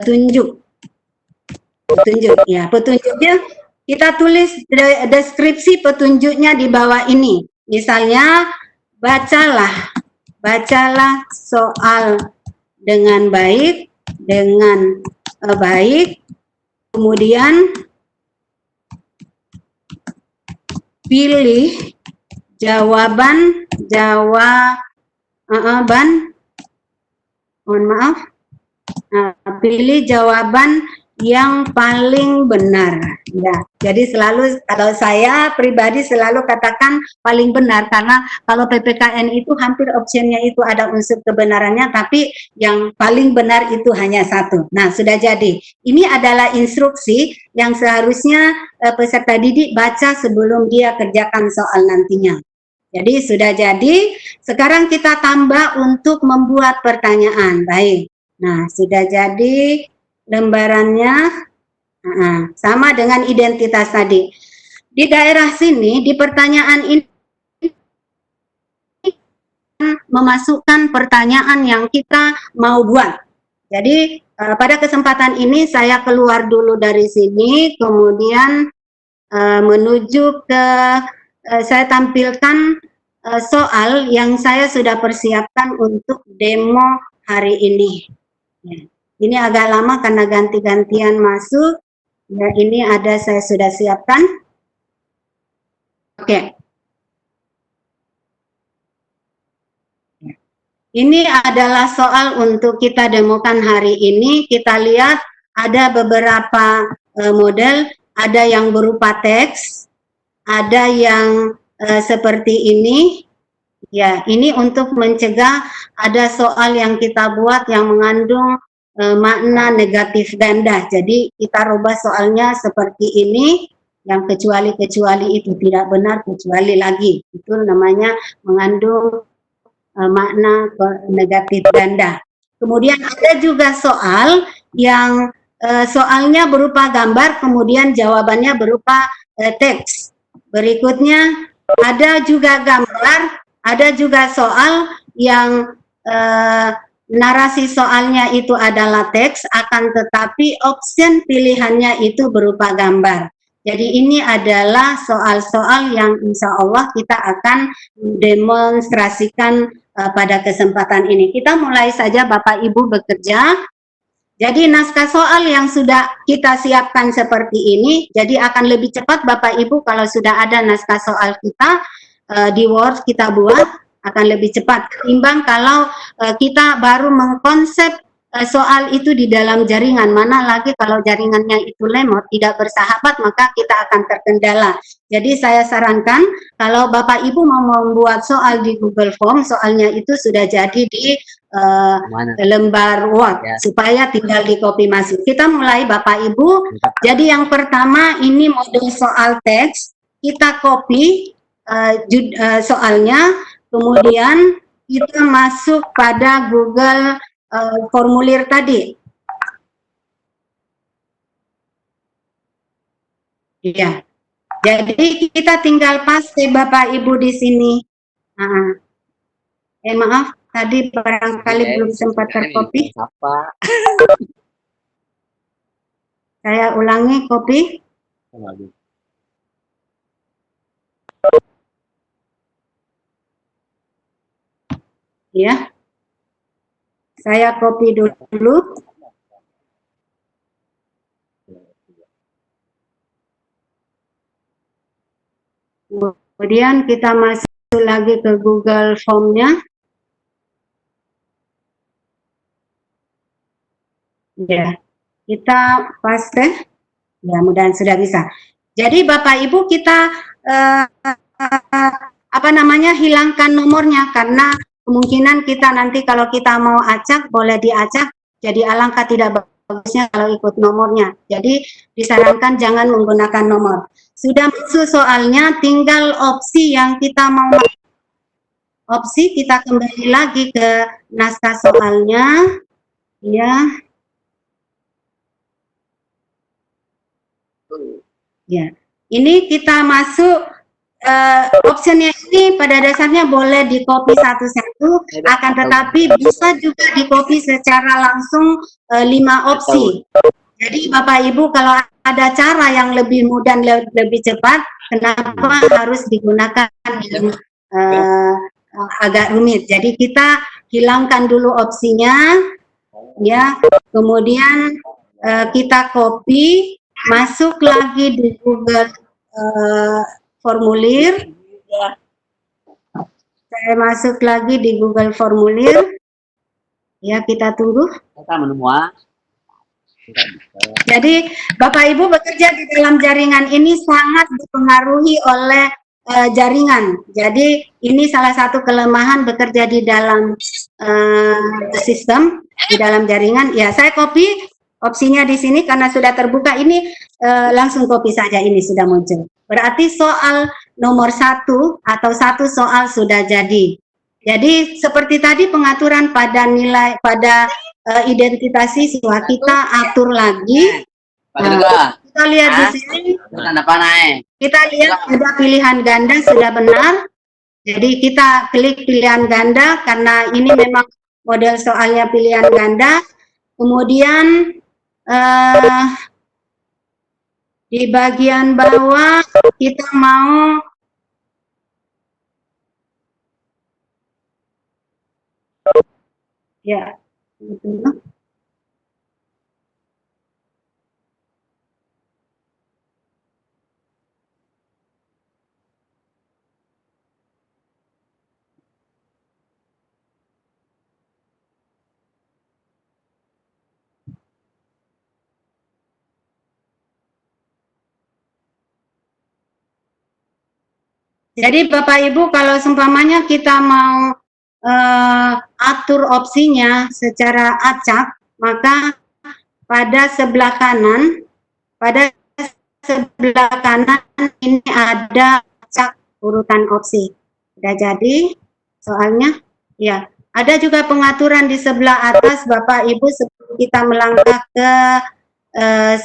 petunjuk. Petunjuk ya, petunjuknya kita tulis deskripsi petunjuknya di bawah ini. Misalnya bacalah soal dengan baik, kemudian pilih jawaban, mohon maaf, pilih jawaban yang paling benar ya. Jadi selalu, kalau saya pribadi selalu katakan paling benar, karena kalau PPKN itu hampir optionnya itu ada unsur kebenarannya, tapi yang paling benar itu hanya satu. Nah, sudah jadi. Ini adalah instruksi yang seharusnya peserta didik baca sebelum dia kerjakan soal nantinya. Jadi sudah jadi, sekarang kita tambah untuk membuat pertanyaan. Baik. Nah, sudah jadi lembarannya, sama dengan identitas tadi. Di daerah sini, di pertanyaan ini memasukkan pertanyaan yang kita mau buat. Jadi pada kesempatan ini saya keluar dulu dari sini, kemudian menuju ke saya tampilkan soal yang saya sudah persiapkan untuk demo hari ini. Ini agak lama karena ganti-gantian masuk. Ya, ini ada saya sudah siapkan. Oke. Ini adalah soal untuk kita demokan hari ini. Kita lihat ada beberapa model, ada yang berupa teks, ada yang seperti ini. Ya, ini untuk mencegah ada soal yang kita buat yang mengandung makna negatif ganda. Jadi kita rubah soalnya seperti ini, yang kecuali itu tidak benar, kecuali lagi. Itu namanya mengandung makna negatif ganda. Kemudian ada juga soal yang soalnya berupa gambar, kemudian jawabannya berupa teks. Berikutnya ada juga gambar, ada juga soal yang narasi soalnya itu adalah teks, akan tetapi option pilihannya itu berupa gambar. Jadi ini adalah soal-soal yang insya Allah kita akan demonstrasikan pada kesempatan ini. Kita mulai saja Bapak Ibu bekerja. Jadi naskah soal yang sudah kita siapkan seperti ini, jadi akan lebih cepat Bapak Ibu kalau sudah ada naskah soal kita di Word kita buat, akan lebih cepat ketimbang kalau kita baru mengkonsep soal itu di dalam jaringan. Mana lagi kalau jaringannya itu lemot, tidak bersahabat, maka kita akan terkendala. Jadi saya sarankan kalau Bapak Ibu mau membuat soal di Google Form, soalnya itu sudah jadi di lembar Word ya, supaya tinggal di copy masuk. Kita mulai Bapak Ibu. Jadi yang pertama ini model soal teks, kita copy soalnya, kemudian kita masuk pada Google formulir tadi. Ya, jadi kita tinggal paste Bapak Ibu di sini. Maaf, tadi barangkali belum sempat tercopy. Saya ulangi copy. Ya, saya copy dulu. Kemudian kita masuk lagi ke Google Form-nya. Ya, kita paste. Ya, mudah-mudahan sudah bisa. Jadi Bapak Ibu kita hilangkan nomornya, karena kemungkinan kita nanti kalau kita mau acak boleh diacak, jadi alangkah tidak bagusnya kalau ikut nomornya. Jadi disarankan jangan menggunakan nomor. Sudah masuk soalnya, tinggal opsi yang kita mau. Opsi kita kembali lagi ke naskah soalnya, ya. Ya, ini kita masuk optionnya ini pada dasarnya boleh di copy satu-satu, akan tetapi bisa juga di copy secara langsung 5 opsi. Jadi Bapak Ibu kalau ada cara yang lebih mudah dan lebih cepat, kenapa harus digunakan yang agak rumit? Jadi kita hilangkan dulu opsinya, ya. Kemudian kita copy, masuk lagi di Google formulir. Saya masuk lagi di Google formulir. Ya, kita tunggu. Jadi Bapak Ibu bekerja di dalam jaringan ini sangat dipengaruhi oleh jaringan. Jadi ini salah satu kelemahan bekerja di dalam sistem, di dalam jaringan. Ya, saya copy opsinya di sini karena sudah terbuka ini, langsung copy saja, ini sudah muncul. Berarti soal nomor 1 atau 1 soal sudah jadi. Jadi seperti tadi pengaturan pada nilai, pada identitas siswa kita atur lagi. Kita lihat di sini, kita lihat ada pilihan ganda sudah benar. Jadi kita klik pilihan ganda karena ini memang model soalnya pilihan ganda. Kemudian di bagian bawah kita mau ya. Jadi Bapak Ibu kalau seumpamanya kita mau atur opsinya secara acak, maka pada sebelah kanan ini ada acak urutan opsi. Sudah jadi soalnya? Ya. Ada juga pengaturan di sebelah atas Bapak Ibu sebelum kita melangkah ke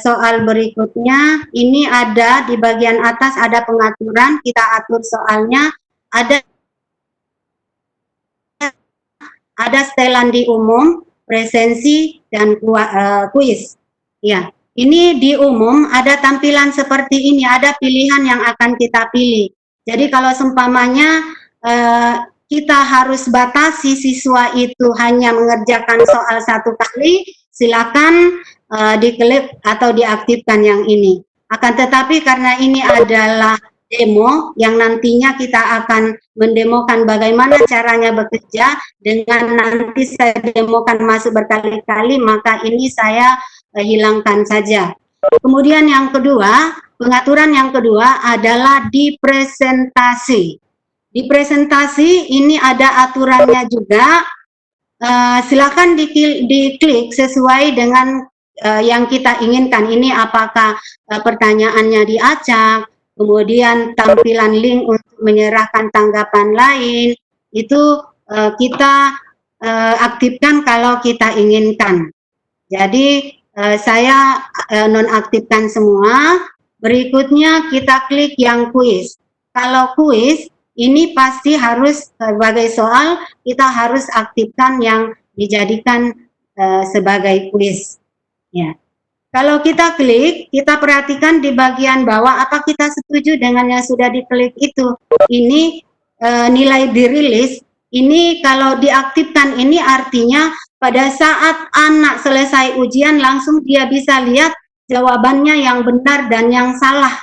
soal berikutnya. Ini ada di bagian atas ada pengaturan, kita atur soalnya, ada setelan di umum, presensi, dan kuis. Ya, ini di umum ada tampilan seperti ini, ada pilihan yang akan kita pilih. Jadi kalau seumpamanya kita harus batasi siswa itu hanya mengerjakan soal 1 kali, silakan diklik atau diaktifkan yang ini. Akan tetapi karena ini adalah demo yang nantinya kita akan mendemokan bagaimana caranya bekerja, dengan nanti saya demokan masuk berkali-kali, maka ini saya hilangkan saja. Kemudian yang kedua, pengaturan yang kedua adalah di presentasi. Di presentasi ini ada aturannya juga, silakan diklik sesuai dengan yang kita inginkan. Ini apakah pertanyaannya diacak, kemudian tampilan link untuk menyerahkan tanggapan lain, itu kita aktifkan kalau kita inginkan. Jadi saya nonaktifkan semua. Berikutnya kita klik yang kuis. Kalau kuis, ini pasti harus sebagai soal, kita harus aktifkan yang dijadikan sebagai kuis. Ya. Kalau kita klik, kita perhatikan di bagian bawah, apa kita setuju dengan yang sudah diklik itu. Ini nilai dirilis, ini kalau diaktifkan ini artinya pada saat anak selesai ujian langsung dia bisa lihat jawabannya yang benar dan yang salah.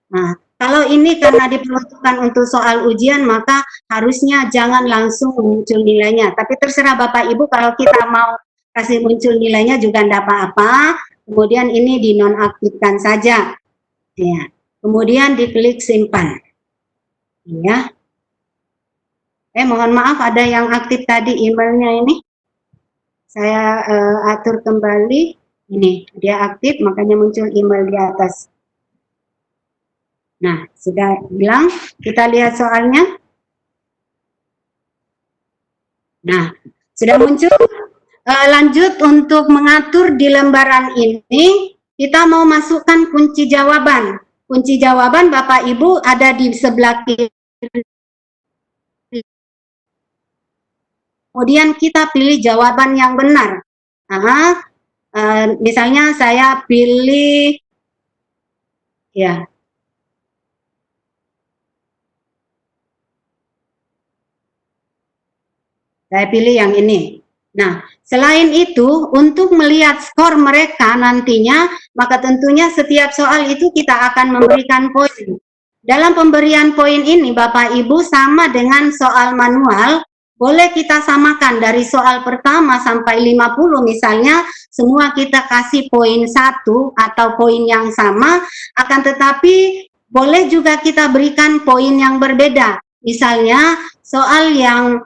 Nah, kalau ini karena diperuntukkan untuk soal ujian, maka harusnya jangan langsung muncul nilainya. Tapi terserah Bapak Ibu, kalau kita mau kasih muncul nilainya juga tidak apa-apa. Kemudian ini dinonaktifkan saja. Ya. Kemudian diklik simpan. Ya. Mohon maaf ada yang aktif tadi emailnya ini. Saya atur kembali. Ini dia aktif, makanya muncul email di atas. Nah, sudah bilang, kita lihat soalnya. Nah, sudah muncul. Lanjut untuk mengatur di lembaran ini, kita mau masukkan kunci jawaban. kunci jawaban Bapak Ibu ada di sebelah kiri. Kemudian kita pilih jawaban yang benar. Nah, misalnya saya pilih, ya, saya pilih yang ini. Nah, selain itu, untuk melihat skor mereka nantinya, maka tentunya setiap soal itu kita akan memberikan poin. Dalam pemberian poin ini, Bapak Ibu, sama dengan soal manual, boleh kita samakan dari soal pertama sampai 50 misalnya, semua kita kasih poin 1 atau poin yang sama, akan tetapi boleh juga kita berikan poin yang berbeda. Misalnya, soal yang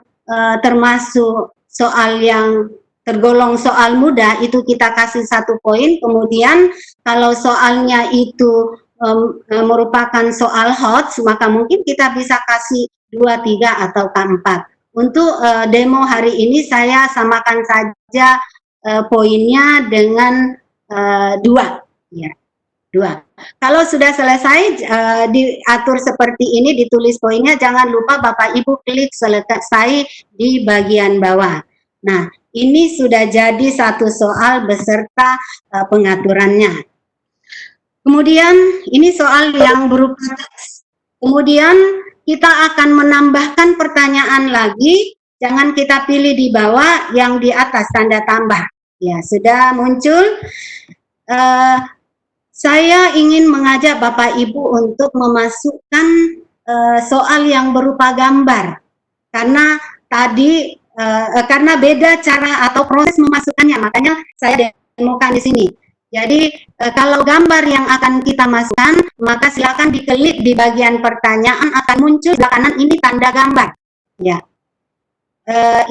termasuk soal yang tergolong soal mudah itu kita kasih 1 poin, kemudian kalau soalnya itu merupakan soal hot, maka mungkin kita bisa kasih 2, 3 atau 4. Untuk demo hari ini saya samakan saja poinnya dengan 2, ya, 2. Kalau sudah selesai diatur seperti ini, ditulis poinnya, jangan lupa Bapak Ibu klik selesai di bagian bawah. Nah, ini sudah jadi satu soal beserta pengaturannya. Kemudian ini soal yang berupa teks. Kemudian kita akan menambahkan pertanyaan lagi, jangan kita pilih di bawah, yang di atas tanda tambah. Ya, sudah muncul. Saya ingin mengajak Bapak Ibu untuk memasukkan soal yang berupa gambar, karena tadi karena beda cara atau proses memasukkannya, makanya saya demokan di sini. Jadi kalau gambar yang akan kita masukkan, maka silakan diklik di bagian pertanyaan, akan muncul di kanan ini tanda gambar. Ya,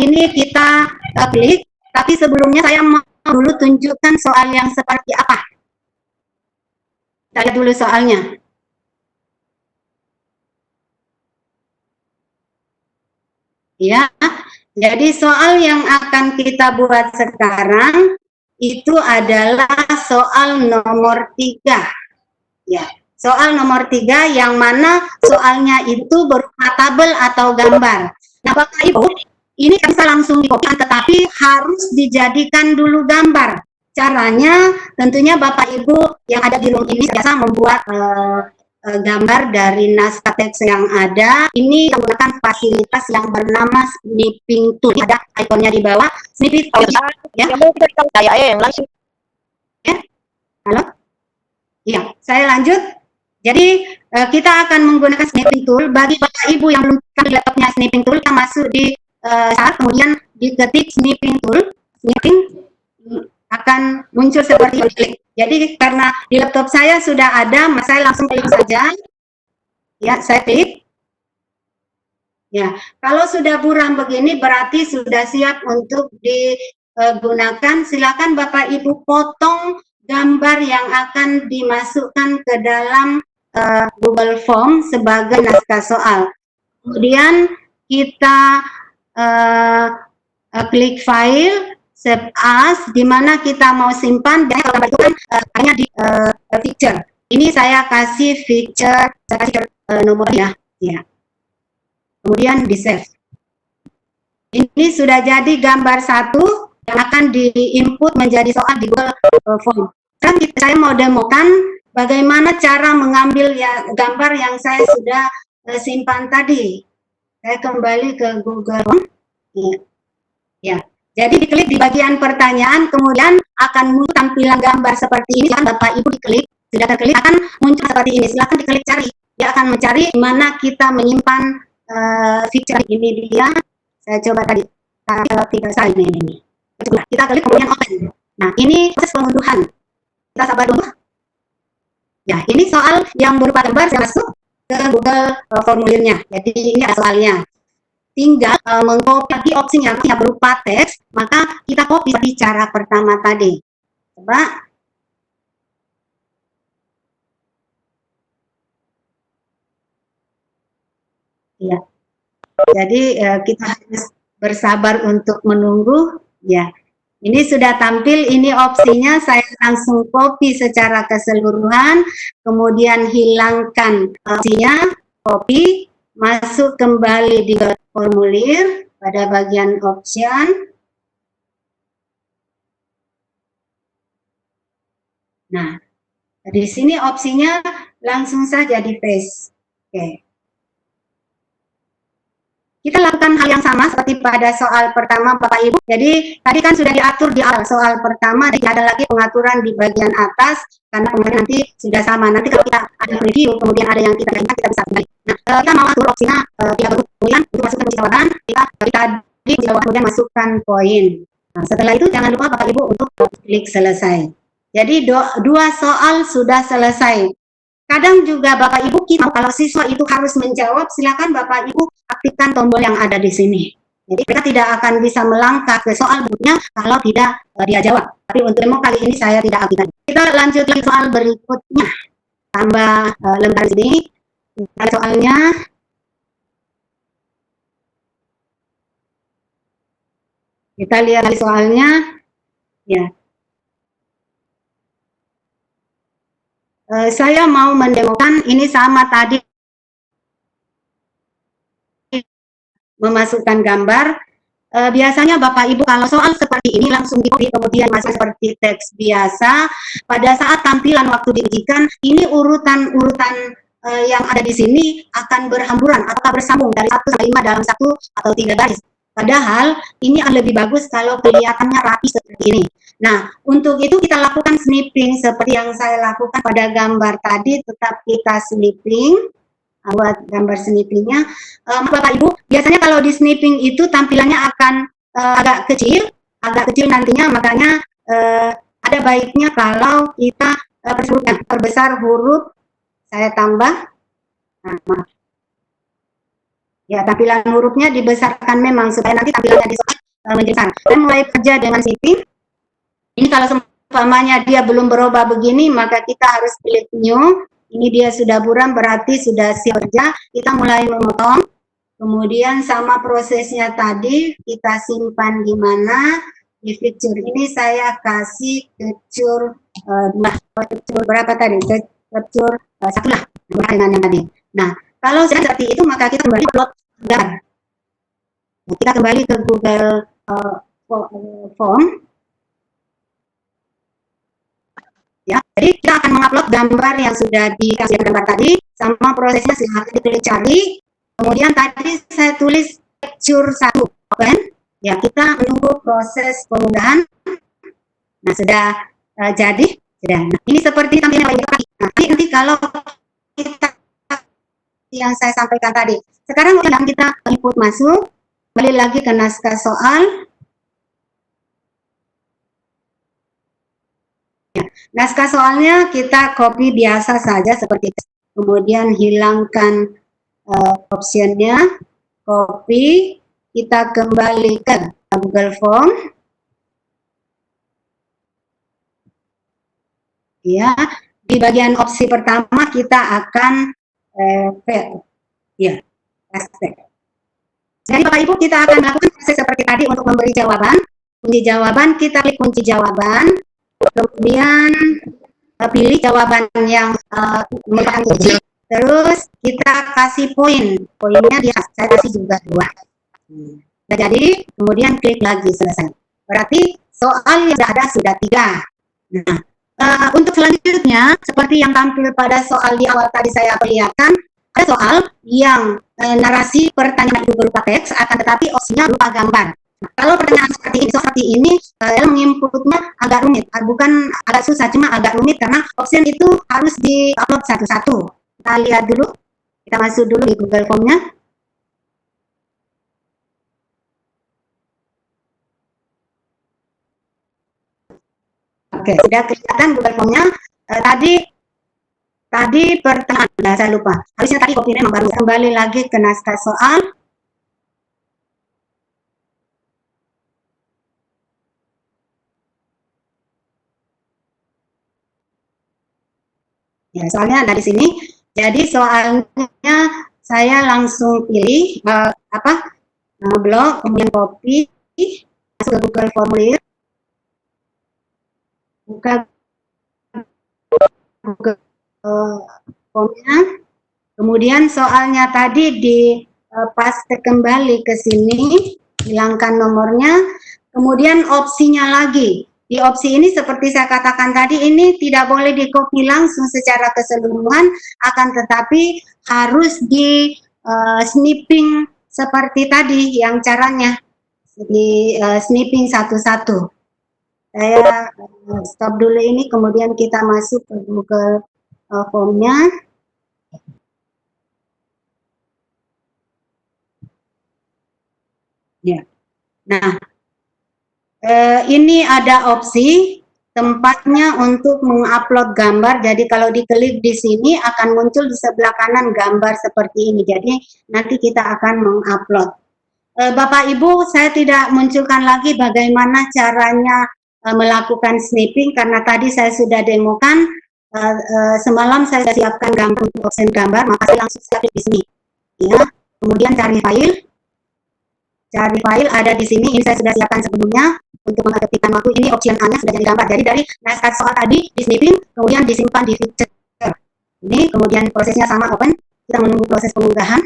ini kita klik. Tapi sebelumnya saya mau dulu tunjukkan soal yang seperti apa. Kita lihat dulu soalnya. Ya, jadi soal yang akan kita buat sekarang itu adalah soal nomor 3. Ya, soal nomor 3 yang mana soalnya itu berupa tabel atau gambar. Nah, Bapak Ibu, ini bisa langsung dikopikan, tetapi harus dijadikan dulu gambar. Caranya tentunya Bapak Ibu yang ada di room ini biasa membuat gambar dari naskah teks yang ada. Ini menggunakan fasilitas yang bernama snipping tool. Ada ikonnya di bawah. Snipping tool. Ya. Yang langsung. Ya. Halo? Iya, saya lanjut. Jadi kita akan menggunakan snipping tool. Bagi Bapak Ibu yang belum tahu laptopnya snipping tool, kita masuk di saat kemudian diketik snipping tool, snipping akan muncul seperti ini. Jadi karena di laptop saya sudah ada, saya langsung klik saja. Ya, saya klik. Ya, kalau sudah buram begini berarti sudah siap untuk digunakan. Silakan Bapak Ibu potong gambar yang akan dimasukkan ke dalam Google Form sebagai naskah soal. Kemudian kita klik file, save as, di mana kita mau simpan, dan kalau itu kan hanya di picture. Ini saya kasih picture, saya kasih nomornya, ya. Kemudian di save. Ini sudah jadi gambar 1 yang akan diinput menjadi soal di Google Form. Sekarang saya mau demokan bagaimana cara mengambil ya, gambar yang saya sudah simpan tadi. Saya kembali ke Google Form. Ya. Jadi diklik di bagian pertanyaan, kemudian akan muncul tampilan gambar seperti ini. Bapak Ibu diklik, sudah terklik akan muncul seperti ini. Silakan diklik cari. Dia akan mencari mana kita menyimpan feature ini dia. Saya coba tadi feature saya ini. Kita klik kemudian open. Nah, ini proses pengunduhan. Kita sabar dulu. Ya, ini soal yang berupa gambar saya masuk ke Google formulirnya. Jadi ini ada soalnya. Tinggal mengcopy opsinya yang berupa teks, maka kita copy di cara pertama tadi. Coba. Ya. Jadi kita harus bersabar untuk menunggu. Ya. Ini sudah tampil, ini opsinya, saya langsung copy secara keseluruhan, kemudian hilangkan opsinya, copy, masuk kembali di formulir pada bagian option. Nah, di sini opsinya langsung saja di paste. Oke. Kita lakukan hal yang sama seperti pada soal pertama Bapak Ibu. Jadi tadi kan sudah diatur di awal soal pertama, tidak ada lagi pengaturan di bagian atas karena kemudian nanti sudah sama. Nanti kalau kita ada review, kemudian ada yang kita ganti, kita bisa kembali. Nah, kita mau atur opsinya tidak berikut, kemudian untuk masukkan kunci jawaban, kita tadi jawab kemudian masukkan poin. Nah, setelah itu jangan lupa Bapak Ibu untuk klik selesai. Jadi dua soal sudah selesai. Kadang juga Bapak Ibu kita kalau siswa itu harus menjawab, silakan Bapak Ibu aktifkan tombol yang ada di sini. Jadi mereka tidak akan bisa melangkah ke soal berikutnya kalau tidak dia jawab. Tapi untuk demo kali ini saya tidak aktifkan. Kita lanjut lagi soal berikutnya. Tambah lembar ini. Soalnya kita lihat lagi soalnya. Ya. Saya mau mendemokan ini sama tadi, memasukkan gambar. Biasanya Bapak Ibu kalau soal seperti ini langsung di copy kemudian masuk seperti teks biasa. Pada saat tampilan waktu diujikan, ini urutan-urutan yang ada di sini akan berhamburan atau bersambung dari 1 sampai 5 dalam 1 atau 3 garis. Padahal ini lebih bagus kalau kelihatannya rapi seperti ini. Nah, untuk itu kita lakukan snipping seperti yang saya lakukan pada gambar tadi, tetap kita snipping. Buat gambar snippingnya, Bapak Ibu, biasanya kalau di snipping itu tampilannya akan agak kecil nantinya, makanya ada baiknya kalau kita perbesar huruf, saya tambah, nah, maaf. Ya, tampilan hurufnya dibesarkan memang supaya nanti tampilannya di menjadi besar. Dan mulai kerja dengan snipping. Ini kalau seumpamanya dia belum berubah begini, maka kita harus pilih new. Ini dia sudah buram, berarti sudah siap kerja. Kita mulai memotong. Kemudian sama prosesnya tadi, kita simpan di mana? Di picture ini saya kasih picture berapa tadi? Picture 1 lah, dengan yang tadi. Nah, kalau seperti itu, maka kita kembali upload gambar. Kita kembali ke Google Form. Ya, jadi kita akan mengupload gambar yang sudah dikasih gambar tadi, sama prosesnya silahkan dipilih cari. Kemudian tadi saya tulis picture 1 open. Ya, kita menunggu proses pengundahan. Nah, sudah jadi. Sudah. Nah, ini seperti tampilan nah, nanti kalau kita yang saya sampaikan tadi. Sekarang kita input masuk, kembali lagi ke naskah soal. Naskah soalnya kita copy biasa saja seperti itu. Kemudian hilangkan optionnya, copy, kita kembali ke Google Form. Ya, di bagian opsi pertama kita akan ya, jadi Bapak Ibu kita akan melakukan proses seperti tadi untuk memberi jawaban. Kunci jawaban, kita klik kunci jawaban. Kemudian pilih jawaban yang merupakan kunci, terus kita kasih poinnya dia saya kasih juga 2. Nah, jadi kemudian klik lagi selesai. Berarti soal yang ada sudah 3. Nah, untuk selanjutnya seperti yang tampil pada soal di awal tadi saya perlihatkan, ada soal yang narasi pertanyaan itu berupa teks, akan tetapi opsinya berupa gambar. Kalau pertanyaan seperti ini menginputnya agak rumit, bukan agak susah, cuma agak rumit karena option itu harus di-upload satu-satu. Kita lihat dulu, kita masuk dulu di Google Form-nya. Oke, sudah kelihatan Google Form-nya. Tadi pertanyaan, saya lupa. Harusnya tadi copy memang baru. Kembali lagi ke naskah soal. Ya, soalnya dari sini. Jadi soalnya saya langsung pilih blok, kemudian copy, masuk ke Google Formulir. buka Google Formnya. Kemudian soalnya tadi di paste kembali ke sini, hilangkan nomornya. Kemudian opsinya lagi. Di opsi ini seperti saya katakan tadi, ini tidak boleh di copy langsung secara keseluruhan, akan tetapi harus di snipping seperti tadi yang caranya di snipping satu-satu. Saya stop dulu ini, kemudian kita masuk ke Google Formnya. Ya. Nah, ini ada opsi tempatnya untuk mengupload gambar. Jadi kalau diklik di sini akan muncul di sebelah kanan gambar seperti ini. Jadi nanti kita akan mengupload. Bapak Ibu, saya tidak munculkan lagi bagaimana caranya melakukan snipping karena tadi saya sudah demokan. Semalam saya siapkan gambar untuk opsi gambar, maka saya langsung klik di sini. Ya, kemudian cari file. Cari file ada di sini, ini saya sudah siapkan sebelumnya untuk mengetikkan waktu. Ini option A-nya sudah jadi gambar. Jadi dari naskah soal tadi di snipping, kemudian disimpan di picture. Ini kemudian prosesnya sama open, kita menunggu proses pengunggahan.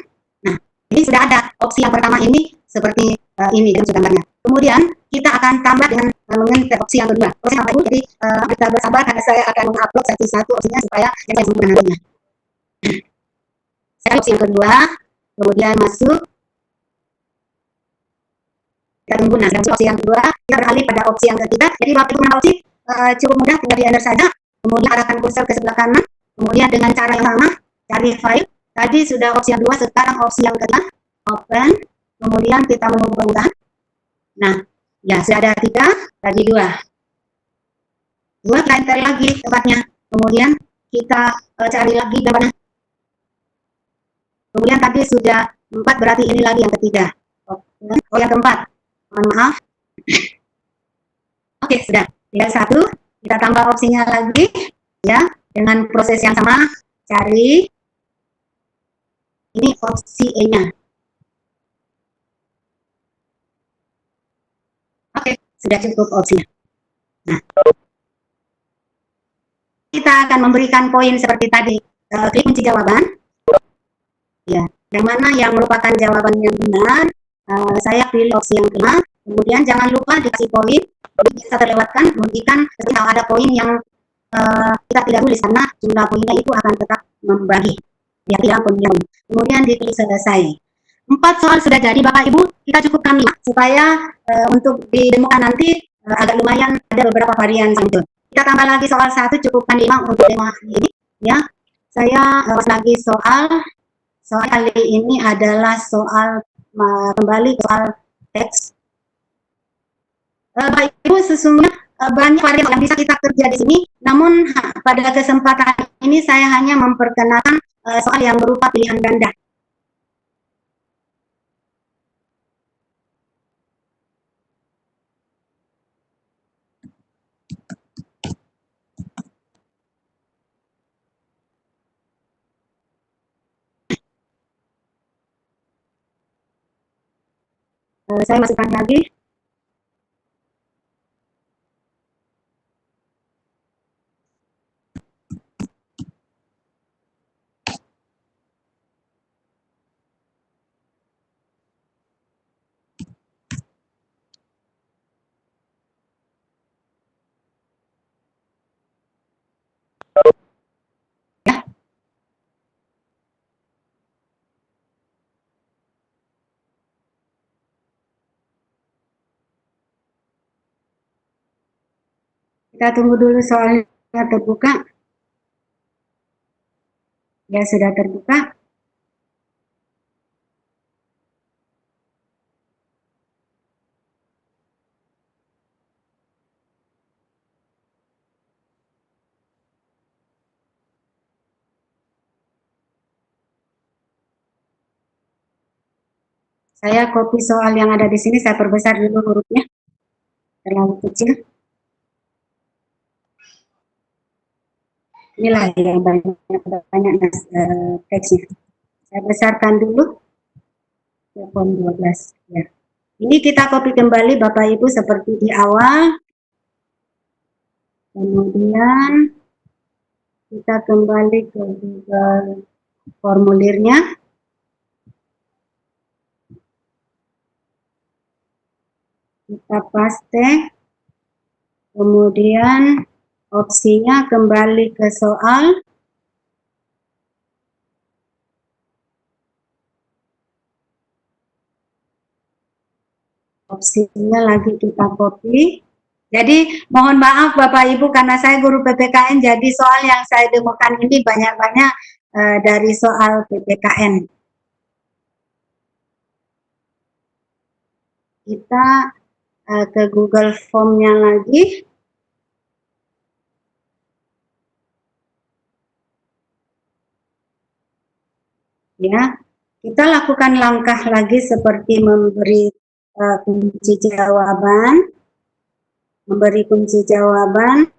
Nah, ini sudah ada opsi yang pertama ini seperti ini dan gambarnya. Kemudian kita akan tambah dengan mengetik opsi yang kedua. Proses apa itu? Jadi kita bersabar karena saya akan mengupload satu-satu opsinya supaya saya sempurna nantinya. Saya opsi yang kedua, kemudian masuk. Kita tunggu. Nah, opsi yang kedua, kita beralih pada opsi yang ketiga. Jadi Bapak Ibu opsi cukup mudah, tinggal di enter saja. Kemudian arahkan kursor ke sebelah kanan. Kemudian dengan cara yang sama, cari file. Tadi sudah opsi yang kedua, sekarang opsi yang ketiga, open. Kemudian kita menunggu pengunggahan. Nah, ya sudah ada 3, tadi 2. 2 kita enter lagi tempatnya. Kemudian kita cari lagi gambarnya. Kemudian tadi sudah 4, berarti ini lagi yang ketiga. Oh, yang keempat. Mohon maaf. Oke, sudah. Tinggal 1. Kita tambah opsinya lagi, ya, dengan proses yang sama. Cari. Ini opsi E-nya. Oke, sudah cukup opsinya. Nah, kita akan memberikan poin seperti tadi. Klik kunci jawaban. Ya, yang mana yang merupakan jawaban yang benar. Saya pilih opsi yang kelima. Kemudian jangan lupa dikasih poin. Bisa terlewatkan, memberikan kalau ada poin yang kita tidak tulis karena jumlah poinnya itu akan tetap membagi. Ya, tidak poinnya. Kemudian diklik selesai. 4 soal sudah jadi Bapak Ibu, kita cukupkan 5 supaya untuk didemokan nanti agak lumayan ada beberapa varian itu. Kita tambah lagi soal 1, cukupkan 5 untuk demo ini. Ya, saya lagi soal kali ini adalah soal kembali ke soal teks. Bapak Ibu, sesungguhnya banyak varian yang bisa kita kerja di sini, namun pada kesempatan ini saya hanya memperkenalkan soal yang berupa pilihan ganda. Saya masukkan lagi. Ya. Kita tunggu dulu soalnya terbuka. Ya, sudah terbuka. Saya copy soal yang ada di sini, saya perbesar dulu hurufnya. Terlalu kecil. Inilah yang banyak teksnya. Saya besarkan dulu ke font 12. Ya. Ini kita copy kembali Bapak Ibu seperti di awal. Kemudian kita kembali ke Google formulirnya. Kita paste. Kemudian opsinya kembali ke soal. Opsinya lagi kita copy. Jadi mohon maaf Bapak Ibu karena saya guru PPKN, jadi soal yang saya demokan ini banyak-banyak dari soal PPKN. Kita ke Google Form-nya lagi. Ya, kita lakukan langkah lagi seperti memberi kunci jawaban. Memberi kunci jawaban,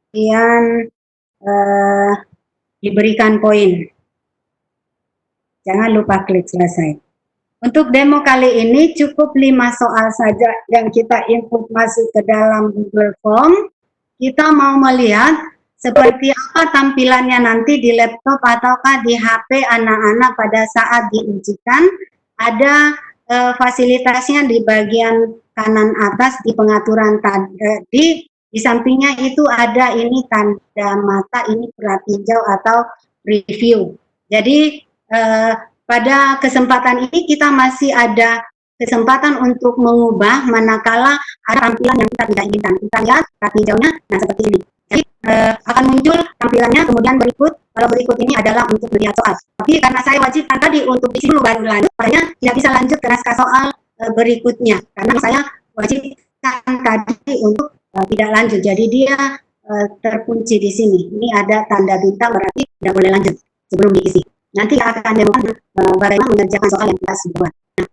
kemudian diberikan poin. Jangan lupa klik selesai. Untuk demo kali ini cukup 5 soal saja yang kita input masuk ke dalam Google Form. Kita mau melihat seperti apa tampilannya nanti di laptop ataukah di HP anak-anak pada saat diujikan. Ada fasilitasnya di bagian kanan atas di pengaturan tadi, di sampingnya itu ada ini tanda mata, ini pratinjau atau review. Jadi pada kesempatan ini kita masih ada kesempatan untuk mengubah manakala ada tampilan yang kita tidak inginkan. Kita lihat pratinjaunya, nah seperti ini. Jadi akan muncul tampilannya, kemudian kalau berikut ini adalah untuk melihat soal. Tapi karena saya wajibkan tadi untuk isi dulu baru lanjut, makanya tidak bisa lanjut ke naskah soal berikutnya. Karena saya wajibkan tadi untuk tidak lanjut. Jadi dia terkunci di sini. Ini ada tanda bintang berarti tidak boleh lanjut sebelum diisi. Nanti akan demokan bagaimana mengerjakan soal yang kita buat. Nah,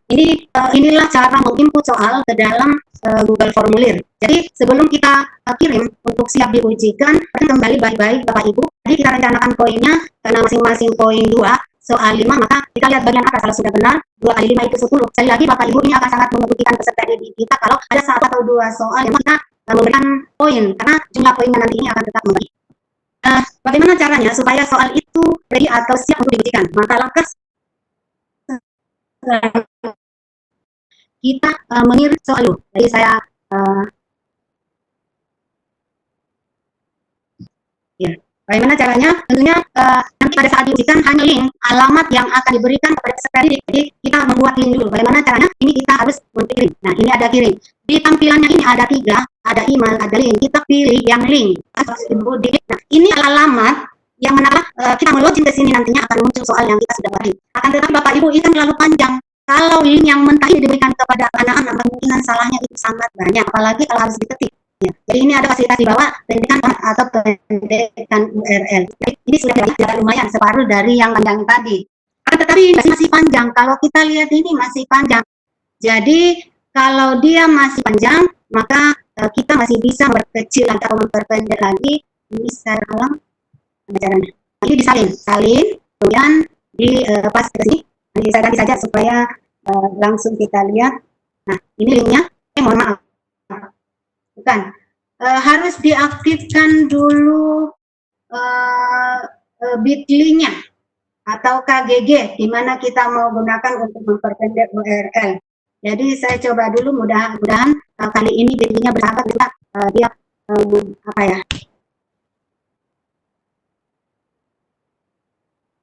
inilah cara menginput soal ke dalam Google Formulir. Jadi sebelum kita kirim untuk siap diujikan, kembali baik-baik Bapak Ibu. Jadi kita rencanakan poinnya karena masing-masing poin 2 soal 5, maka kita lihat bagian atas kalau sudah benar 2 kali 5 itu 10. Sekali lagi Bapak Ibu, ini akan sangat membuktikan peserta didik kita kalau ada 1 atau 2 soal yang kita memberikan poin, karena jumlah poinnya nanti ini akan tetap membagi. Bagaimana caranya supaya soal itu ready atau siap untuk diujikan? Maka langkah kita mengirim soal dulu. Jadi saya ya, bagaimana caranya? Tentunya nanti pada saat diujikan hanya link alamat yang akan diberikan kepada peserta didik. Jadi kita membuat link dulu. Bagaimana caranya? Ini kita harus mengirim. Nah, ini ada kirim. Di tampilannya ini ada 3, ada email, ada link. Kita pilih yang link. Nah, ini alamat yang mana kita melogin ke sini nantinya akan muncul soal yang kita sudah beri. Akan tetapi Bapak Ibu ini kan terlalu panjang. Kalau link yang mentah ini diberikan kepada anak-anak, kemungkinan salahnya itu sangat banyak. Apalagi kalau harus diketik. Ya. Jadi ini ada fasilitas di bawah pendekan atau pendekan URL. Jadi ini sudah lumayan separuh dari yang panjang tadi. Tetapi masih panjang. Kalau kita lihat ini masih panjang. Jadi kalau dia masih panjang, maka kita masih bisa memperkecil atau memperpendek lagi. Ini secara ulang caranya. Ini disalin, kemudian pas ke sini. Nanti saya ganti saja supaya langsung kita lihat. Nah, ini linknya. Mohon maaf. Bukan. Harus diaktifkan dulu bit.ly-nya atau KGG, di mana kita mau gunakan untuk memperpendek URL. Jadi saya coba dulu, mudah-mudahan kali ini bit.ly-nya bersahabat juga. Dia apa ya?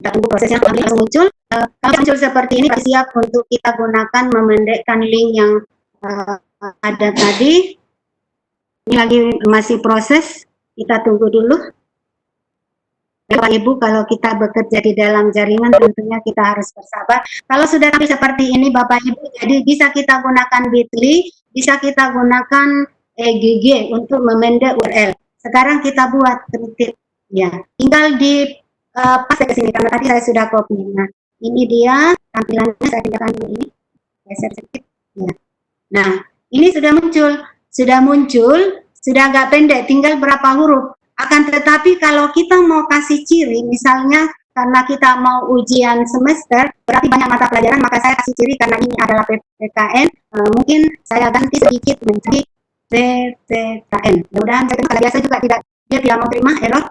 Kita tunggu prosesnya langsung muncul. Kalau muncul seperti ini, siap untuk kita gunakan memendekkan link yang ada tadi. Ini lagi masih proses, kita tunggu dulu. Bapak Ibu, kalau kita bekerja di dalam jaringan tentunya kita harus bersabar. Kalau sudah seperti ini Bapak Ibu, jadi bisa kita gunakan bit.ly, bisa kita gunakan GG untuk memendek URL. Sekarang kita buat titik, ya, tinggal di paste ke sini karena tadi saya sudah copy. Nah, ini dia tampilannya, saya pindahkan dulu ini, geser sedikit. Ya. Nah, ini sudah muncul, sudah agak pendek, tinggal berapa huruf. Akan tetapi kalau kita mau kasih ciri, misalnya karena kita mau ujian semester, berarti banyak mata pelajaran, maka saya kasih ciri karena ini adalah PPKN, mungkin saya ganti sedikit menjadi CTKN. Mudah-mudahan saya terima, biasa juga dia tidak mau terima error.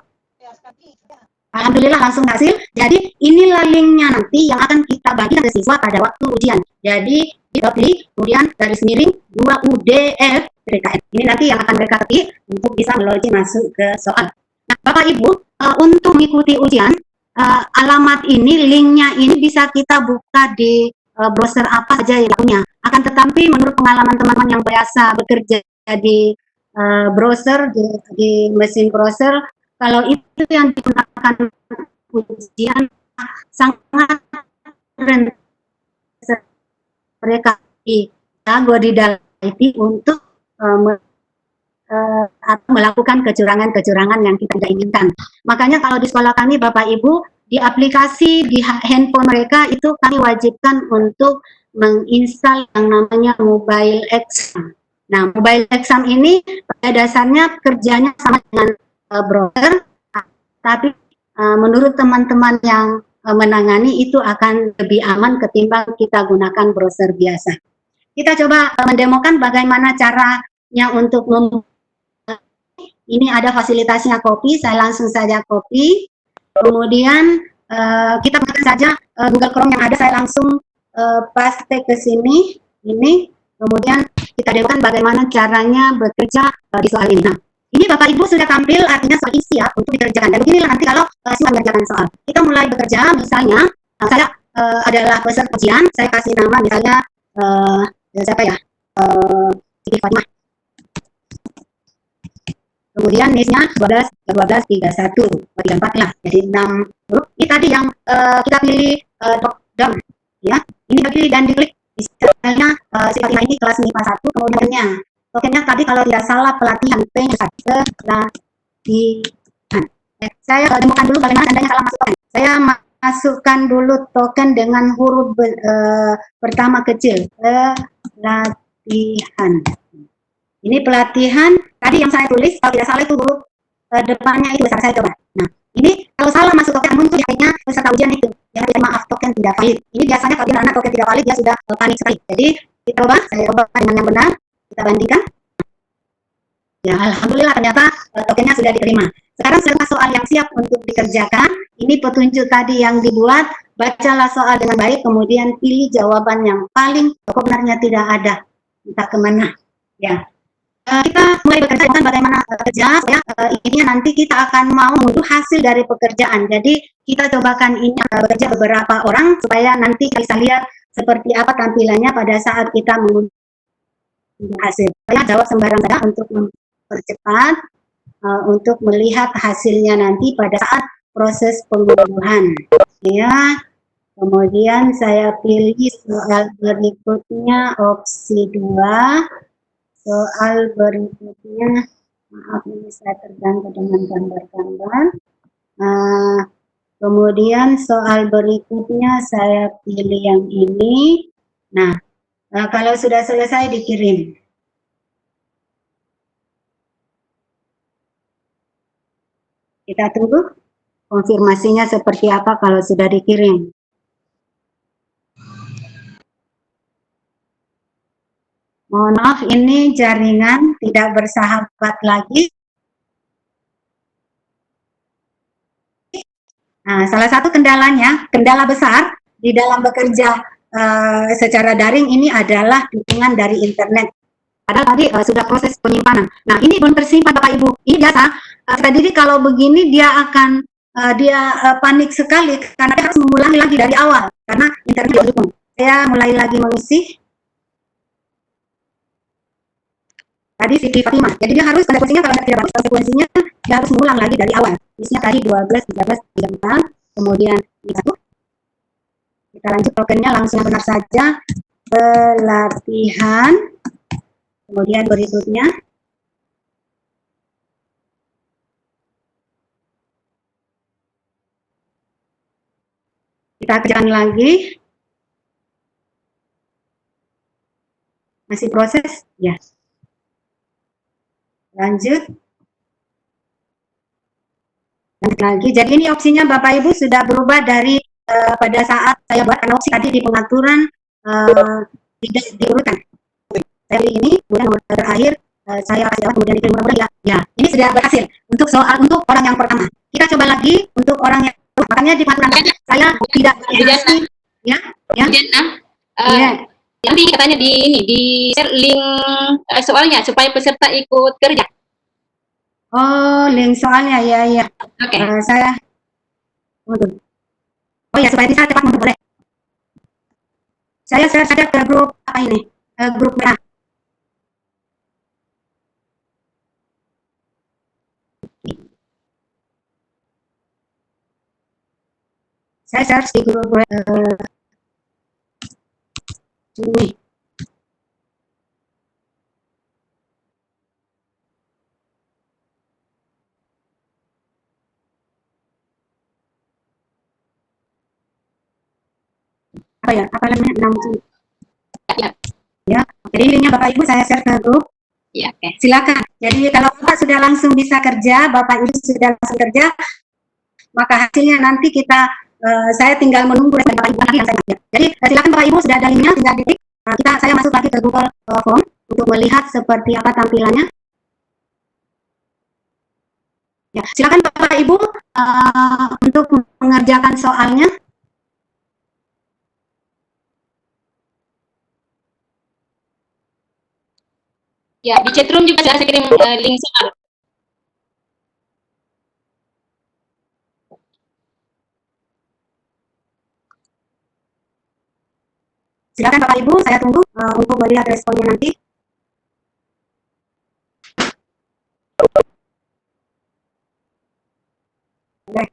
Alhamdulillah langsung hasil. Jadi inilah linknya nanti yang akan kita bagikan ke siswa pada waktu ujian. Jadi diklik, kemudian garis miring 2UDF PKN. Ini nanti yang akan mereka ketik untuk bisa melogin masuk ke soal. Nah, Bapak Ibu, untuk mengikuti ujian, alamat ini, linknya ini bisa kita buka di browser apa saja yang punya. Akan tetapi menurut pengalaman teman-teman yang biasa bekerja di browser, di mesin browser, kalau itu yang digunakan ujian sangat rendah, mereka jago di dalam IT untuk melakukan kecurangan-kecurangan yang kita tidak inginkan. Makanya kalau di sekolah kami, Bapak Ibu, di aplikasi di handphone mereka itu kami wajibkan untuk menginstal yang namanya mobile exam. Nah, mobile exam ini pada dasarnya kerjanya sama dengan browser, tapi menurut teman-teman yang menangani itu akan lebih aman ketimbang kita gunakan browser biasa. Kita coba mendemokan bagaimana caranya untuk ini ada fasilitasnya copy, saya langsung saja copy, kemudian kita gunakan saja Google Chrome yang ada, saya langsung paste ke sini, ini, kemudian kita demokan bagaimana caranya bekerja di soal ini. Nah, ini Bapak Ibu sudah tampil, artinya soal ini siap untuk dikerjakan. Dan beginilah nanti kalau siswa mengerjakan soal. Kita mulai bekerja, misalnya saya adalah peserta ujian, saya kasih nama misalnya siapa ya? Siti Fatimah. Kemudian NIS-nya 12, 34 lah, jadi 6 huruf. Ini tadi yang kita pilih drop down, ya. Ini dipilih dan diklik. Misalnya Siti Fatimah ini kelas MIPA 1, kemudiannya tokennya tadi kalau tidak salah pelatihan pelatihan. Saya temukan dulu bagaimana tandanya salah masuk token. Saya masukkan dulu token dengan huruf pertama kecil, pelatihan. Ini pelatihan. Tadi yang saya tulis kalau tidak salah itu huruf depannya itu besar, saya coba. Nah, ini kalau salah masuk token muncul akhirnya peserta ujian itu yang tidak maaf token tidak valid. Ini biasanya kalau anak token tidak valid dia sudah panik sekali. Jadi kita coba, saya coba dengan yang benar. Kita bandingkan. Ya, alhamdulillah ternyata tokennya sudah diterima. Sekarang setelah soal yang siap untuk dikerjakan, ini petunjuk tadi yang dibuat, bacalah soal dengan baik, kemudian pilih jawaban yang paling benarnya tidak ada, entah kemana. Ya, kita mulai bekerja dengan bagaimana kerja, ya. Ini nanti kita akan mau mengunduh hasil dari pekerjaan. Jadi kita cobakan ini bekerja beberapa orang supaya nanti kita bisa lihat seperti apa tampilannya pada saat kita mengunduh hasil. Saya jawab sembarang saja untuk mempercepat, untuk melihat hasilnya nanti pada saat proses pengunduhan. Ya, kemudian saya pilih soal berikutnya opsi 2. Soal berikutnya, maaf ini saya terganggu dengan gambar-gambar. Kemudian soal berikutnya saya pilih yang ini. Nah, kalau sudah selesai dikirim. Kita tunggu konfirmasinya seperti apa kalau sudah dikirim. Mohon maaf, ini jaringan tidak bersahabat lagi. Nah, salah satu kendalanya, kendala besar di dalam bekerja secara daring ini adalah dukungan dari internet. Padahal tadi sudah proses penyimpanan. Nah, ini belum tersimpan Bapak Ibu. Ini biasa, jadi kalau begini dia akan panik sekali karena dia harus mengulangi lagi dari awal karena internet tidak dukung. Saya mulai lagi mengisi. Tadi Siti Fatimah. Jadi dia harus konsekuensinya kalau tidak bagus konsekuensinya dia harus mengulang lagi dari awal. Isinya tadi 12, 13, 34, kemudian 1. Kita lanjut tokennya langsung benar saja. Pelatihan. Kemudian berikutnya. Kita kerjakan lagi. Masih proses? Ya. Lanjut lagi. Jadi ini opsinya Bapak Ibu sudah berubah dari pada saat saya buat opsi tadi di pengaturan tidak diurutkan. Saya ini kemudian nomor terakhir saya kasih jawab kemudian diterima mudah ya. Ya, ini sudah berhasil untuk soal untuk orang yang pertama. Kita coba lagi untuk orang yang makanya di mata saya tidak berhasil ya. Ya. Ya. Nanti katanya di share link soalnya supaya peserta ikut kerja. Oh, link soalnya ya ya. Oke. Saya oh ya supaya bisa cepat boleh. Saya share saja ke grup apa ini? Grup WA. Saya share di grup ini. Apa ya? Apa namanya? 6 Ya. Ya. Jadi linknya Bapak Ibu saya share ke grup. Ya, oke. Silakan. Jadi kalau Bapak sudah langsung bisa kerja, Bapak Ibu sudah langsung kerja, maka hasilnya nanti kita saya tinggal menunggu dari Bapak Ibu lagi yang saya kerja. Jadi silakan Bapak Ibu sudah ada linknya, tinggal diklik. Saya masuk lagi ke Google Form untuk melihat seperti apa tampilannya. Ya, silakan Bapak Ibu untuk mengerjakan soalnya. Ya, di chatroom juga sudah saya kirim link soal. Silakan Bapak Ibu, saya tunggu untuk melihat responnya nanti. Oke.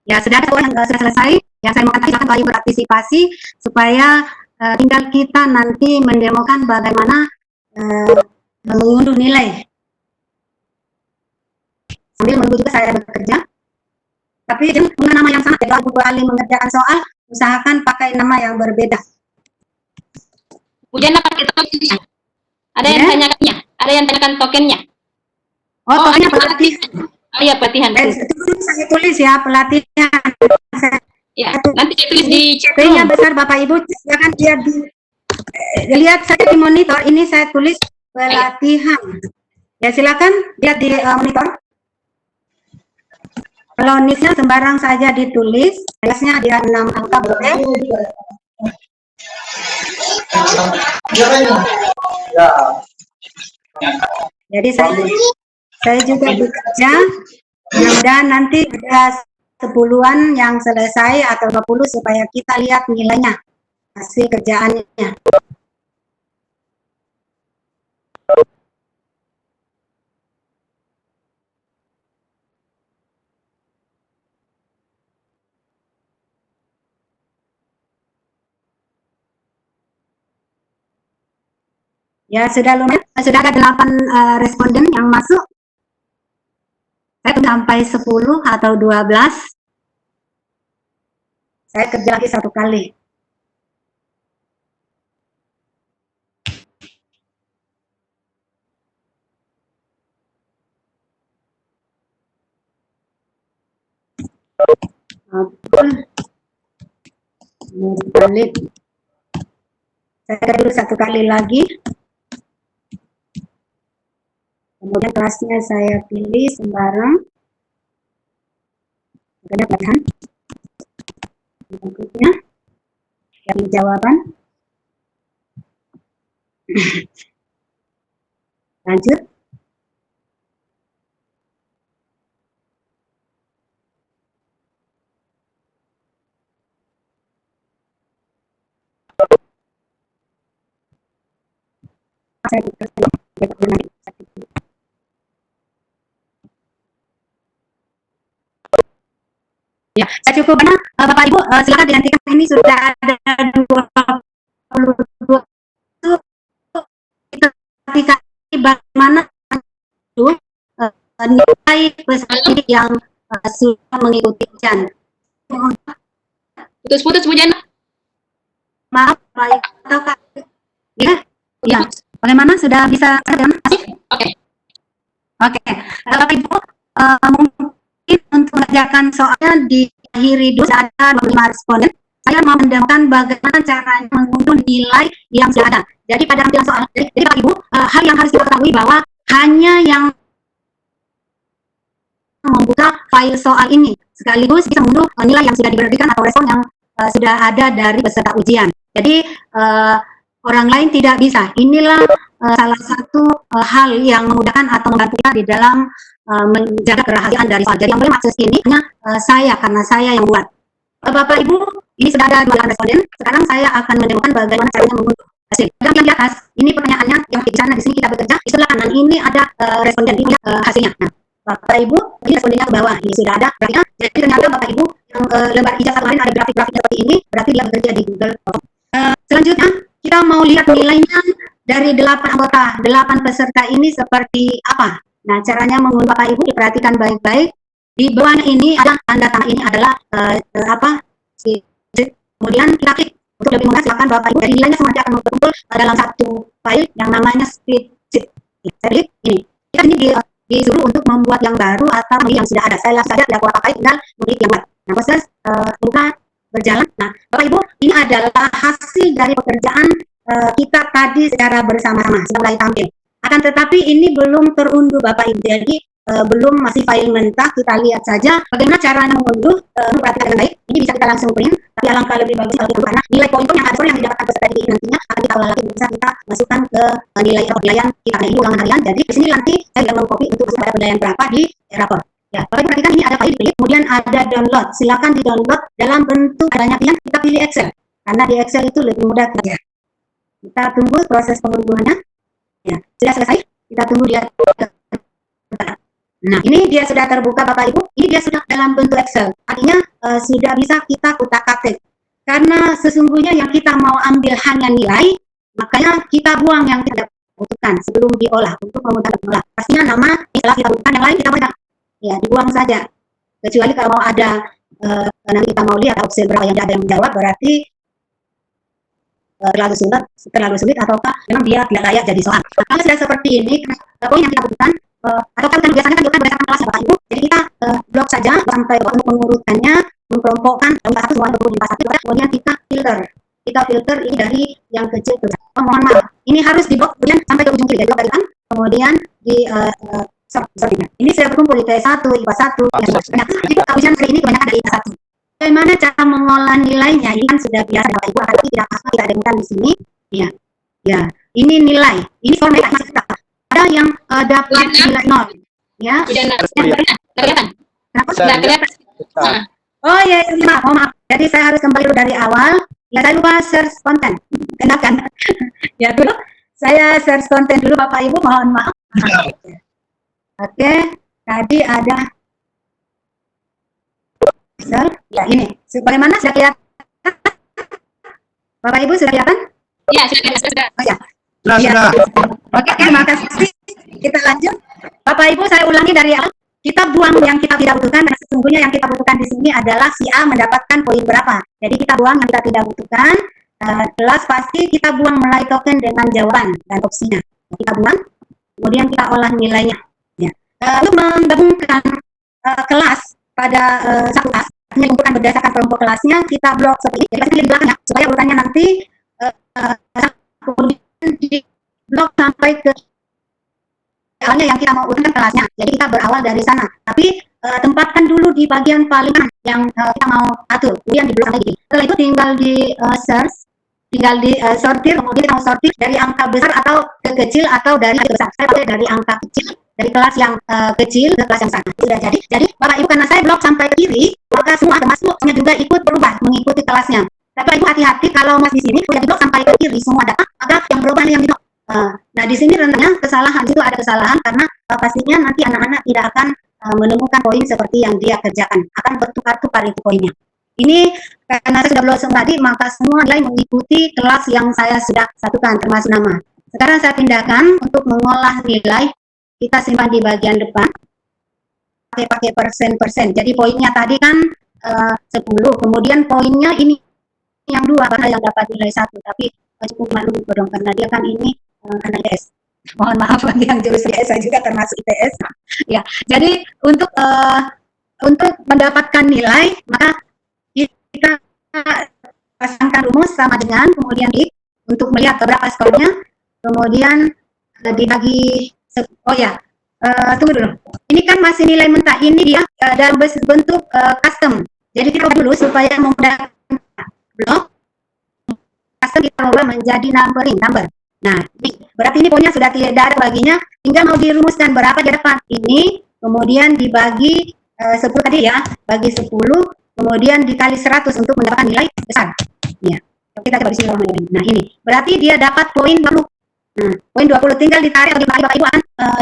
Ya, sudah ada yang sudah selesai. Yang saya mau katakan silakan Bapak Ibu berpartisipasi supaya tinggal kita nanti mendemokan bagaimana mengunduh nilai. Sambil menunggu juga saya bekerja. Tapi jangan punya nama yang sama. Kalau Ibu kali mengerjakan soal, usahakan pakai nama yang berbeda. Ujian pakai tokennya. Ada yang tanyakannya. Ada yang tanyakan tokennya. Oh, tokennya pelatihan. Oh iya, pelatihan. Saya tulis ya, pelatihan. Ya, nanti saya tulis di chat. P-nya besar Bapak Ibu, silakan lihat saya di monitor, ini saya tulis pelatihan. Ya, silakan lihat di monitor. Kalau NIS-nya sembarang saja ditulis, jelasnya dia 6 angka boleh. Jadi saya juga bekerja, mudah-mudahan nanti ada 10-an yang selesai atau 20 supaya kita lihat nilainya, hasil kerjaannya. Ya, sudah lumayan, sudah ada 8 responden yang masuk. Saya sampai 10 atau 12. Saya kerja lagi 1 kali. Balik. Saya kerja dulu 1 kali lagi. Kemudian kelasnya saya pilih sembarang. Ada pilihan. Berikutnya, yang jawaban. Lanjut. Ya, saya cukup mana Bapak Ibu, silakan dihentikan, ini sudah ada 22 kita bagaimana nilai peserta yang sudah mengikuti ujian. Putus-putus Bu Jana. Maaf, atau Kak? Ya, ya. Bagaimana sudah bisa? Oke. Oke. Bapak Ibu mungkin untuk mengerjakan soalnya di mengakhiri dulu ada 25 responden. Saya mau mendemokan bagaimana caranya mengunduh nilai yang sudah ada. Jadi pada tampilan soal, jadi Bapak Ibu, hal yang harus diketahui bahwa hanya yang membuka file soal ini sekaligus bisa mengunduh nilai yang sudah diberikan atau respon yang sudah ada dari peserta ujian. Jadi orang lain tidak bisa. Inilah salah satu hal yang memudahkan atau membantu kita di dalam menjaga kerahasiaan dari soal. Jadi yang boleh akses ini hanya saya, karena saya yang buat. Bapak Ibu, ini sudah ada 2 responden. Sekarang saya akan mendemokan bagaimana caranya mengunduh hasil. Yang di atas, ini pertanyaannya yang di sana, di sini kita bekerja. Di sebelah kanan ini ada responden, ini hasilnya. Nah, Bapak Ibu, ini respondennya ke bawah. Ini sudah ada grafiknya. Jadi ternyata Bapak Ibu yang lembar ijazah kemarin ada grafik-grafik seperti ini, berarti dia bekerja di Google Form. Selanjutnya, kita mau lihat nilainya dari 8 anggota, 8 peserta ini seperti apa. Nah, caranya mengunduh Bapak Ibu diperhatikan baik-baik. Di bawah ini ada tanda tangan, ini adalah kemudian kita klik. Untuk lebih mudah silakan Bapak Ibu, jadi nilainya semua akan berkumpul dalam satu file yang namanya spreadsheet. Saya klik ini. Kita ini disuruh untuk membuat yang baru atau yang sudah ada. Saya langsung saja tidak pakai, tinggal klik yang baru. Nah, proses buka berjalan. Nah, Bapak Ibu, ini adalah hasil dari pekerjaan kita tadi secara bersama-sama sudah mulai tampil. Akan tetapi ini belum terunduh Bapak Ibu. Jadi belum, masih file mentah. Kita lihat saja bagaimana caranya mengunduh. Perhatikan dengan baik. Ini bisa kita langsung print, tapi alangkah lebih bagus kalau kita, karena nilai poin yang ada yang didapatkan peserta didik nantinya akan kita olah lagi, bisa kita masukkan ke nilai penilaian kita. Nah, ini ulangan harian. Jadi di sini nanti saya akan mengcopy untuk masuk pada penilaian berapa di rapor. Ya, Bapak Ibu perhatikan ini ada file pilih, kemudian ada download. Silakan di download dalam bentuk adanya pilihan, kita pilih Excel. Karena di Excel itu lebih mudah kerja. Kita tunggu proses pengunduhannya. Ya, sudah selesai. Kita tunggu dia. Nah, ini dia sudah terbuka Bapak Ibu. Ini dia sudah dalam bentuk Excel. Artinya sudah bisa kita kutak-atik. Karena sesungguhnya yang kita mau ambil hanya nilai, makanya kita buang yang tidak butuhkan sebelum diolah untuk memudahkan mengolah. Pastinya nama, setelah kita butuhkan yang lain kita buang. Ya, dibuang saja. Kecuali kalau mau ada nanti kita mau lihat opsi berapa yang ada yang menjawab, berarti terlalu sulit ataukah memang dia tidak layak jadi soal. Nah, kalau sudah seperti ini, poin yang kita butuhkan atau kan biasanya kan berdasarkan kelas Bapak Ibu, jadi kita blok saja sampai untuk pengurutannya, mengkelompokkan kelas 1 semua kelas 1, kemudian kita filter ini dari yang kecil ke besar. Mohon maaf, ini harus di blok kemudian sampai ke ujung kiri, jadi kan kemudian di ini sudah berkumpul di IPS 1, IPA 1, nah, ujian kali ini kebanyakan dari IPA 1. Bagaimana cara mengolah nilainya? Ini kan sudah biasa Bapak Ibu, tapi tidak apa kita demokan di sini. Ya, ini nilai, ini format masih tetap. Ada yang dapat nilai 0, ya. Kelihatan. Oh ya, maaf. Jadi saya harus kembali dulu dari awal. Ya, saya lupa search konten. Kenakan. Ya dulu, saya search konten dulu Bapak Ibu, mohon maaf. Oke, tadi ada ya ini. Bagaimana, sudah kelihatan? Bapak Ibu sudah kelihatan? Ya, sudah. Oh ya. Sudah. Oke, terima kasih. Kita lanjut. Bapak Ibu, saya ulangi dari awal. Kita buang yang kita tidak butuhkan, dan sesungguhnya yang kita butuhkan di sini adalah si A mendapatkan poin berapa. Jadi kita buang yang kita tidak butuhkan. Jelas pasti kita buang mulai token dengan jawaban dan opsinya. Kita buang, kemudian kita olah nilainya. Ya. Untuk menggabungkan kelas pada satu kelas, mengumpulkan berdasarkan kelompok kelasnya, kita blok seperti ini. Jadi di belakangnya supaya urutannya nanti kemudian di blok sampai ke awalnya yang kita mau urutkan kelasnya. Jadi kita berawal dari sana. Tapi tempatkan dulu di bagian paling yang kita mau atur. Kemudian di blok sampai gini. Setelah itu tinggal di search, tinggal di sortir. Kemudian kita mau sortir dari angka besar atau ke kecil atau dari angka besar. Saya pakai dari angka kecil, dari kelas yang kecil ke kelas yang besar. Sudah jadi. Jadi Bapak Ibu, karena saya blok sampai ke kiri, maka semua termasuknya juga ikut berubah mengikuti kelasnya. Bapak Ibu hati-hati kalau Mas di sini sudah di blok sampai ke kiri semua data, maka yang berubah yang di blok. Nah, di sini renanya kesalahan, itu ada kesalahan karena pastinya nanti anak-anak tidak akan menemukan poin seperti yang dia kerjakan, akan bertukar-tukar itu poinnya. Ini karena saya sudah blok tadi, maka semua nilai mengikuti kelas yang saya sudah satukan termasuk nama. Sekarang saya pindahkan untuk mengolah nilai, kita simpan di bagian depan, pakai persen. Jadi poinnya tadi kan 10, kemudian poinnya ini yang 2 karena yang dapat nilai 1, tapi cukup malu dong karena dia kan ini anak IPS. Mohon maaf bagi yang jurusan IPS, saya juga termasuk IPS. Ya, jadi untuk untuk mendapatkan nilai, maka kita pasangkan rumus sama dengan, kemudian untuk melihat berapa skornya, kemudian dibagi, oh ya, tunggu dulu. Ini kan masih nilai mentah, ini dia dalam bentuk custom. Jadi kita ubah dulu supaya memudahkan. Belum, custom kita ubah menjadi numbering, number. Nah, berarti ini pokoknya sudah tidak ada baginya, tinggal mau dirumuskan berapa dia dapat. Ini, kemudian dibagi 10 tadi ya, bagi 10, kemudian dikali 100 untuk mendapatkan nilai besar. Ya, kita coba di sini. Nah, ini berarti dia dapat poin 20. Nah, poin 20 tinggal ditarik bagi Bapak Ibu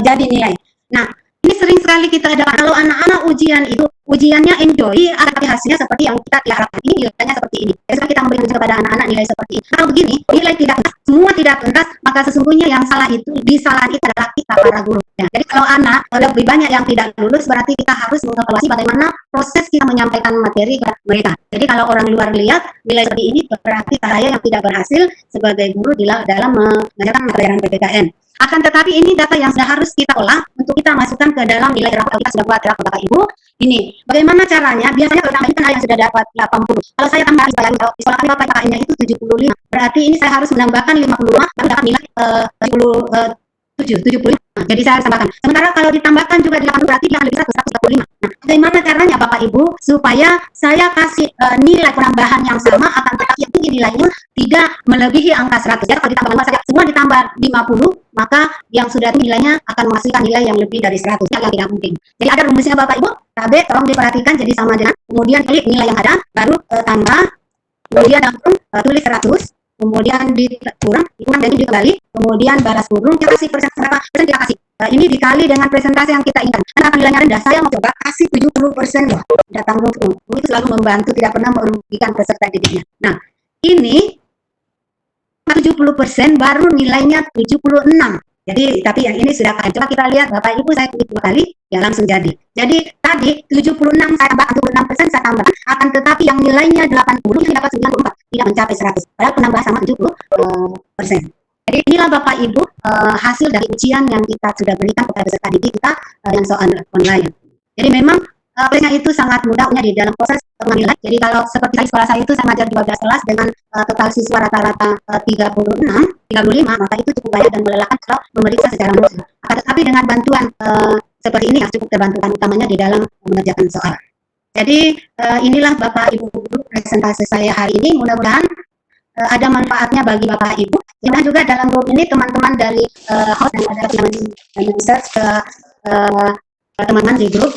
jadi nilai. Nah, ini sering sekali kita dapat kalau anak-anak ujian itu ujiannya enjoy, tapi hasilnya seperti yang kita harapkan. Ini nilainya seperti ini. Jadi kita memberikan kepada anak-anak nilai seperti ini. Kalau begini, nilai tidak tuntas, semua tidak tuntas, maka sesungguhnya yang salah itu disalahan itu adalah kita para guru. Ya, jadi kalau anak lebih banyak yang tidak lulus, berarti kita harus mengevaluasi bagaimana proses kita menyampaikan materi kepada mereka. Jadi kalau orang luar lihat nilai seperti ini, berarti saya yang tidak berhasil sebagai guru dalam mengajarkan pelajaran PPKN. Akan tetapi ini data yang sudah harus kita olah untuk kita masukkan ke dalam nilai rapor. Kita sudah buat rapor Bapak Ibu. Ini bagaimana caranya? Biasanya kalau tambah kan yang sudah dapat 80. Kalau saya tambah misalnya kalau di sekolah Bapak KKN-nya itu 75. Berarti ini saya harus menambahkan 55 baru dapat nilai 75. Jadi saya harus tambahkan. Sementara kalau ditambahkan juga 80 berarti dia lebih 145. Nah, bagaimana caranya Bapak Ibu supaya saya kasih nilai penambahan yang sama akan tetapi yang tinggi nilainya tidak melebihi angka 100. Jadi kalau ditambah saja semua ditambah 50, maka yang sudah nilainya akan menghasilkan nilai yang lebih dari 100. Yang tidak mungkin. Jadi ada rumusnya Bapak Ibu. KB tolong diperhatikan jadi sama dengan kemudian klik nilai yang ada baru tambah kemudian langsung tulis 100. Kemudian dikurang dan dikali, kemudian balas kurung, kita kasih persen berapa persen kita kasih. Ini dikali dengan presentasi yang kita inginkan. Karena nilainya rendah, saya mau coba kasih 70% loh. Tidak tanggung-tanggung. Itu selalu membantu, tidak pernah merugikan peserta didiknya. Nah, ini 70% baru nilainya 76. Jadi, tapi yang ini sudah kalian. Coba kita lihat, Bapak Ibu saya klik 2 kali, ya langsung jadi. Jadi, tadi 76 saya tambah, 76% saya tambah. Akan tetapi yang nilainya 80, yang dapat 94, tidak mencapai 100. Padahal penambahan sama 70%. Jadi, inilah Bapak Ibu hasil dari ujian yang kita sudah berikan kepada peserta didik kita yang soal online. Jadi, memang prosesnya itu sangat mudah di dalam proses pengambilan. Jadi kalau seperti di sekolah saya itu saya mengajar 12 kelas dengan total siswa rata-rata 35, maka itu cukup banyak dan melelahkan kalau memeriksa secara manual. Tapi dengan bantuan seperti ini yang cukup terbantukan utamanya di dalam mengerjakan soal. Jadi inilah Bapak Ibu guru presentasi saya hari ini. Mudah-mudahan ada manfaatnya bagi Bapak Ibu. Dan juga dalam grup ini teman-teman dari host dan ada yang men-search ke teman-teman di grup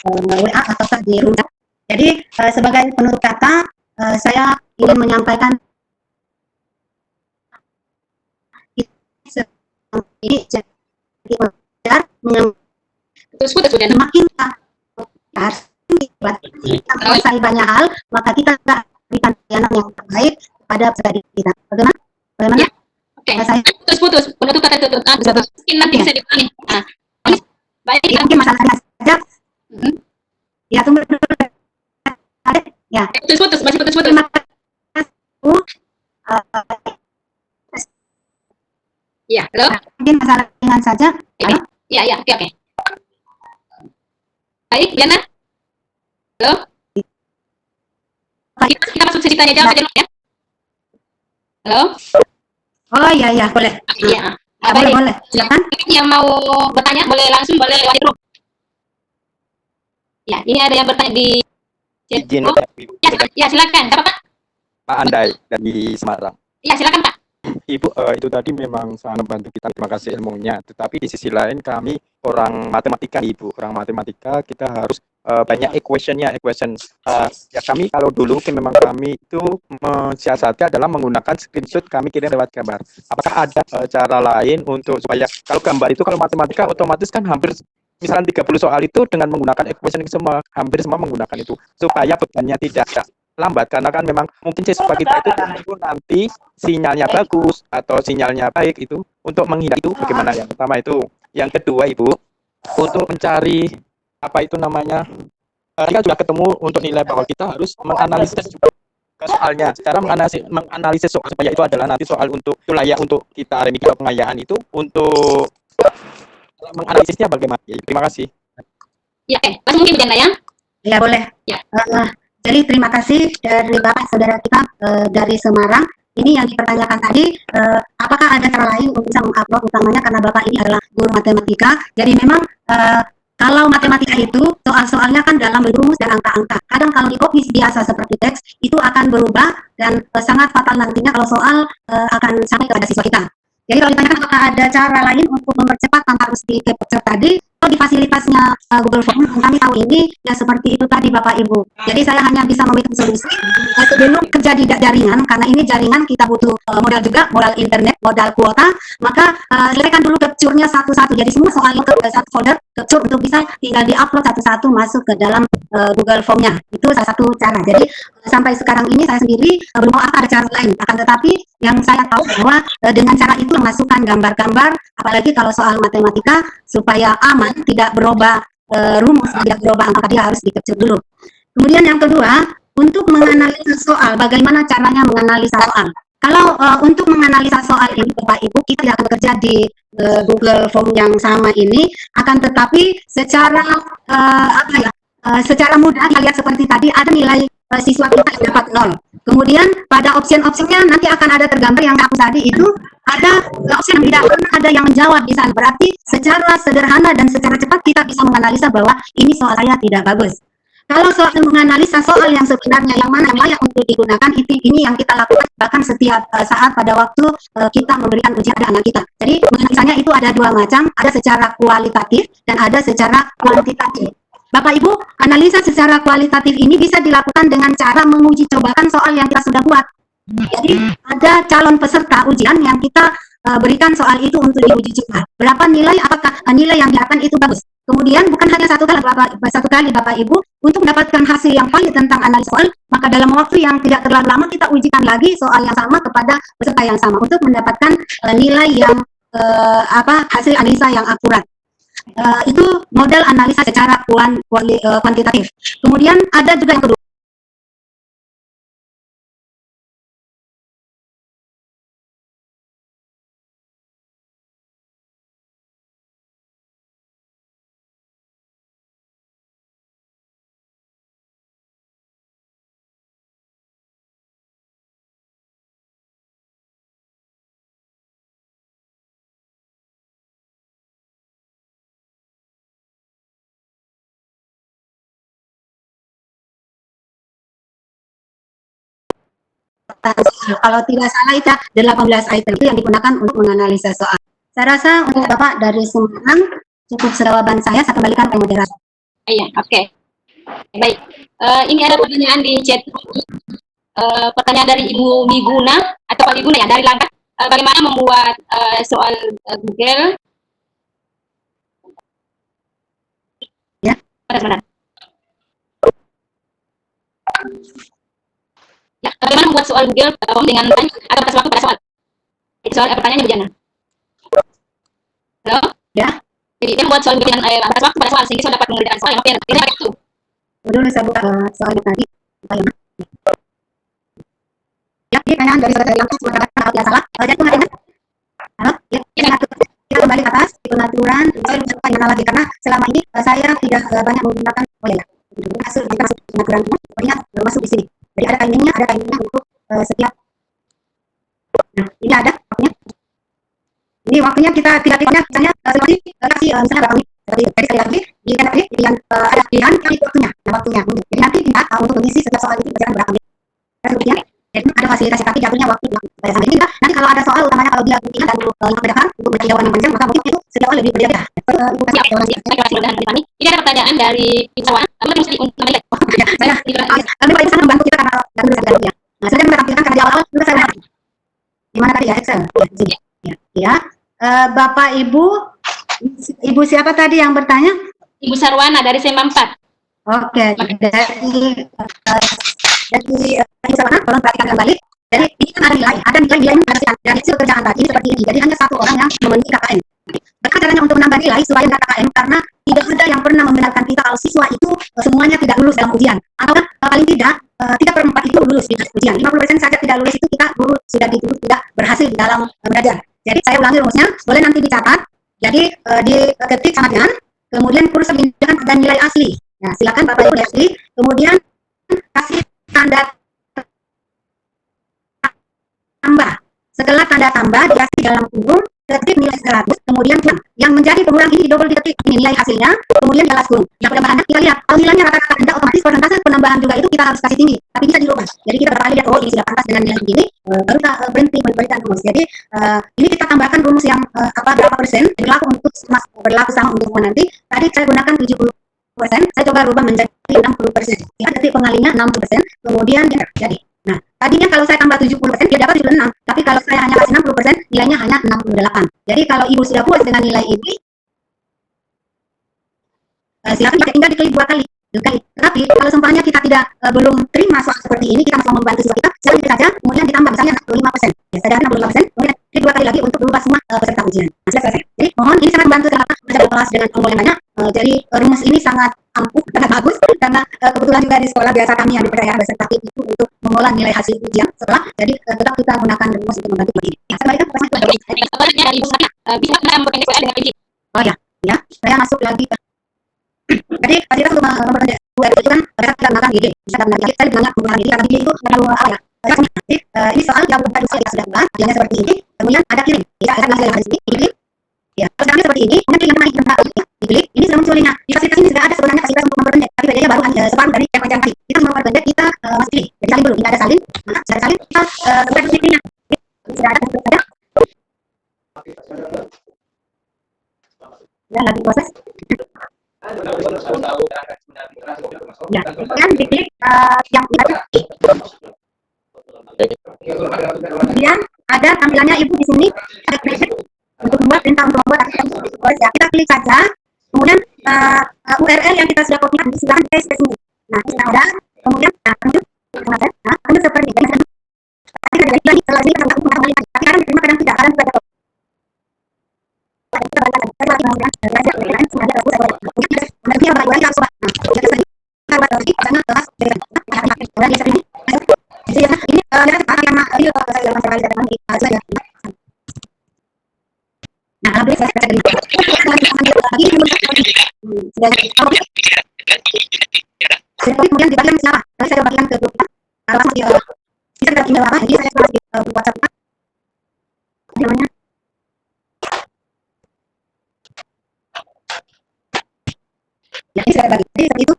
WA atau di rumah. Jadi sebagai penutup kata saya ingin menyampaikan ini jadi semakin harus selesai banyak hal maka kita berikan pelayanan yang terbaik kepada peserta kita. Bagaimana? Ya. Oke. Saya putus penutup kata tutup. Mungkin nanti bisa diulangi. Baik, mungkin masalahnya saja. Ya, tunggu dulu. Ya. Putus, masih putus. Ya, halo. Mungkin masalah ringan saja. Halo? Ya, oke. Baik, Diana. Halo. Kita masuk sesi tanya jawab aja ya. Halo. Oh iya, boleh. Iya. Boleh. Silakan. Yang mau bertanya boleh langsung, boleh lewat grup. Ya, ini ada yang bertanya di izin ya, silakan. Siapa Pak? Pak Andai dari Semarang. Ya, silakan Pak. Ibu, itu tadi memang sangat membantu kita, terima kasih ilmunya. Tetapi di sisi lain kami orang matematika, Ibu, orang matematika kita harus banyak equation. Ya kami kalau dulu memang kami itu mensiasati adalah menggunakan screenshot kami kirim lewat gambar. Apakah ada cara lain untuk supaya kalau gambar itu kalau matematika otomatis kan hampir misalnya 30 soal itu dengan menggunakan equation hampir semua menggunakan itu supaya bebannya tidak lambat karena kan memang mungkin siswa kita itu nanti sinyalnya bagus atau sinyalnya baik itu untuk menghindari itu bagaimana yang pertama itu. Yang kedua Ibu untuk mencari apa itu namanya kita sudah ketemu untuk nilai bahwa kita harus menganalisis juga ke soalnya cara menganalisis soal supaya itu adalah nanti soal untuk itu layak untuk kita remedi atau pengayaan itu untuk menganalisisnya bagaimana ya, terima kasih ya. Mas mungkin Diana ya. Ya boleh. Ya. Jadi terima kasih dari Bapak saudara kita dari Semarang. Ini yang dipertanyakan tadi, apakah ada cara lain untuk bisa mengupload, utamanya karena Bapak ini adalah guru matematika. Jadi memang kalau matematika itu soal-soalnya kan dalam bentuk rumus dan angka-angka. Kadang kalau di copy biasa seperti teks itu akan berubah dan sangat fatal nantinya kalau soal akan sampai kepada siswa kita. Jadi kalau ditanyakan apakah ada cara lain untuk mempercepat tanpa harus di capture tadi, kalau di fasilitasnya Google Form, kami tahu ini ya seperti itu tadi Bapak Ibu. Jadi saya hanya bisa memberikan solusi sebelum kerja di jaringan, karena ini jaringan kita butuh modal juga, modal internet, modal kuota, maka selesaikan dulu capture-nya satu-satu. Jadi semua soalnya ke satu folder capture untuk bisa tinggal di-upload satu-satu masuk ke dalam Google Form-nya. Itu salah satu cara. Jadi sampai sekarang ini saya sendiri belum tahu ada cara lain. Akan tetapi yang saya tahu bahwa dengan cara itu memasukkan gambar-gambar, apalagi kalau soal matematika, supaya aman, tidak berubah rumus, tidak berubah angka, dia harus di-capture dulu. Kemudian yang kedua, untuk menganalisa soal, bagaimana caranya menganalisa soal? Kalau untuk menganalisa soal ini, Bapak Ibu, kita tidak akan bekerja di Google Form yang sama ini, akan tetapi secara secara mudah kita lihat seperti tadi ada nilai siswa kita yang dapat 0. Kemudian pada option-optionnya nanti akan ada tergambar yang aku tadi itu ada option yang tidak pernah ada yang menjawab di sana. Berarti secara sederhana dan secara cepat kita bisa menganalisa bahwa ini soal saya tidak bagus. Kalau soal menganalisa soal yang sebenarnya yang mana yang layak untuk digunakan, ini yang kita lakukan bahkan setiap saat pada waktu kita memberikan ujian pada anak kita. Jadi menganalisanya itu ada dua macam, ada secara kualitatif dan ada secara kuantitatif. Bapak Ibu, analisa secara kualitatif ini bisa dilakukan dengan cara menguji cobakan soal yang kita sudah buat. Jadi ada calon peserta ujian yang kita berikan soal itu untuk diuji coba. Berapa nilai, apakah nilai yang diakan itu bagus. Kemudian bukan hanya satu kali Bapak Ibu, untuk mendapatkan hasil yang valid tentang analisa soal, maka dalam waktu yang tidak terlalu lama kita ujikan lagi soal yang sama kepada peserta yang sama untuk mendapatkan nilai yang hasil analisa yang akurat. Itu model analisa secara kuantitatif. Kemudian ada juga yang kedua. Kalau tidak salah itu 18 item itu yang digunakan untuk menganalisa soal. Saya rasa untuk Bapak dari Semarang cukup jawaban saya kembalikan ke moderator. Iya, oke. Baik. Ini ada pertanyaan di chat. Pertanyaan dari Ibu Miguna atau Pak Miguna ya dari Langkat. Bagaimana membuat soal Google? Ya. Sebentar. Ya, bagaimana membuat soal Google Form dengan baik atau batas waktu pada soal? Itu soal pertanyaannya begini. Halo? Ya. Jadi dia membuat soal dengan batas waktu pada soal sehingga saya dapat mengerjakan soal yang fair. Tidak itu. Dulu saya buka soalnya tadi. Ya, ini pertanyaan dari saudara yang Sumatera Barat yang salah. Jadi itu nggak halo? Ya, kita kembali ke atas di pengaturan. Saya lupa yang lagi karena selama ini saya tidak banyak menggunakan masuk pengaturan sepertinya masuk di sini. Jadi ada timingnya untuk setiap. Nah, ini ada waktunya. Ini waktunya kita tidak pilihnya, misalnya seperti kasih misalnya berapa menit. Seperti itu. Jadi sekali lagi pilihan ada pilihan kali waktunya. Jadi nanti kita untuk mengisi setiap soal itu berjalan berapa menit. Kemudian jadi ada fasilitas tapi tidak punya waktu sampai ini. Nanti kalau ada soal utamanya kalau dia pilihan dan membedakan untuk mencari jawaban yang panjang maka mungkin itu setiap soal lebih berbeda. Ini ada pertanyaan dari Iwan. Kamu mesti kembali. Saya kami Pak Iksan membantu kita karena nggak bisa ya. Nah, saya sudah tampilkan karena di awal sudah saya lihat. Gimana tadi ya Excel? Ya. Bapak Ibu siapa tadi yang bertanya? Ibu Sarwana dari SEMA 4. Oke, dari Ibu Sarwana, tolong perhatikan kembali. Jadi ini kan ada nilai dari hasil kerjaan tadi seperti ini. Jadi hanya satu orang yang memenuhi KKM. Bagaimana caranya untuk menambah nilai supaya KKM karena tidak ada yang pernah membenarkan kita kalau siswa itu semuanya tidak lulus dalam ujian. Atau kan paling tidak 3/4 itu lulus di ujian. 50% saja tidak lulus itu kita guru sudah dituduh tidak berhasil di dalam belajar. Jadi saya ulangi rumusnya, boleh nanti dicatat. Jadi diketik sama dengan, kemudian kursor dengan pada nilai asli. Nah, silakan Bapak Ibu lihat, kemudian kasih tanda tambah. Setelah tanda tambah dikasih dalam kurung, ketik nilai 100, kemudian kurang. Yang menjadi pengulang ini double diketik, ini nilai hasilnya, kemudian balas kurung. Yang penambahannya kita lihat, kalau nilainya rata-rata rendah, otomatis persentase penambahan juga itu kita harus kasih tinggi, tapi bisa dirubah. Jadi kita berkali lihat, oh ini sudah pantas dengan nilai begini, baru kita berhenti memberikan rumus. Jadi ini kita tambahkan rumus yang berapa persen, berlaku untuk berlaku sama untuk semua nanti. Tadi saya gunakan 70%, saya coba rubah menjadi 60%. Kita ketik pengalinya 60%, kemudian jadi. Nah, tadinya kalau saya tambah 70%, dia dapat 76. Tapi kalau saya hanya kasih 60%, nilainya hanya 68. Jadi kalau Ibu sudah puas dengan nilai ini, silakan tinggal diklik 2 kali. Tapi kalau seumpamanya kita tidak belum terima soal seperti ini, kita masih mau membantu siswa kita, saya klik saja, kemudian ditambah misalnya 65%. Ya, saya 65%, kemudian klik 2 kali lagi untuk berubah semua peserta ujian. Nah, selesai. Jadi mohon ini sangat membantu kenapa belajar kelas dengan tombol yang banyak. Jadi rumus ini sangat ampuh, sangat bagus, karena kebetulan juga di sekolah biasa kami yang dipercayakan beserta tim itu untuk mengolah nilai hasil ujian setelah, jadi tetap kita gunakan rumus untuk membantu ini. Nah, saya berikan oh ya, saya masuk lagi ke jadi kita untuk memperkaya itu kan pada saat kita gunakan gigi, bisa kita gunakan saya bilangnya menggunakan gigi karena gigi itu terlalu apa ya? Jadi ini soal yang bukan usul yang sudah buat, hasilnya seperti ini, kemudian ada kirim. Kita akan hasil yang ada di sini, diklik. Ya, kalau sekarang seperti ini, kemudian klik yang mana ya, diklik. Ini sudah muncul linknya. Di fasilitas ini sudah ada sebenarnya fasilitas untuk memperpendek, tapi bedanya baru separuh dari yang panjang tadi. Kita memperpendek, kita masih pilih. Jadi salin dulu, tidak ada salin, nah, sudah ada salin, kita bukan fiturnya. Sudah ada, sudah ada. Dan lagi proses. Ya, kemudian diklik yang tadi. Kemudian ada tampilannya Ibu di sini ada preset untuk membuat perintah untuk membuat aktivitas ya. Kita klik saja. Kemudian URL yang kita sudah kopikan silahkan paste ke sini. Nah, kita ada. Kemudian seperti ini. Tadi ada lagi setelah ini kita kembali. Tapi kadang diterima kadang tidak. Kadang tidak ada. Kemudian di bagian siapa? Tadi saya bagian ke grup. Kalau masih bisa kita tinggal apa? Jadi saya di grup WhatsApp. Namanya. Ya, ini sudah bagi. Jadi seperti itu.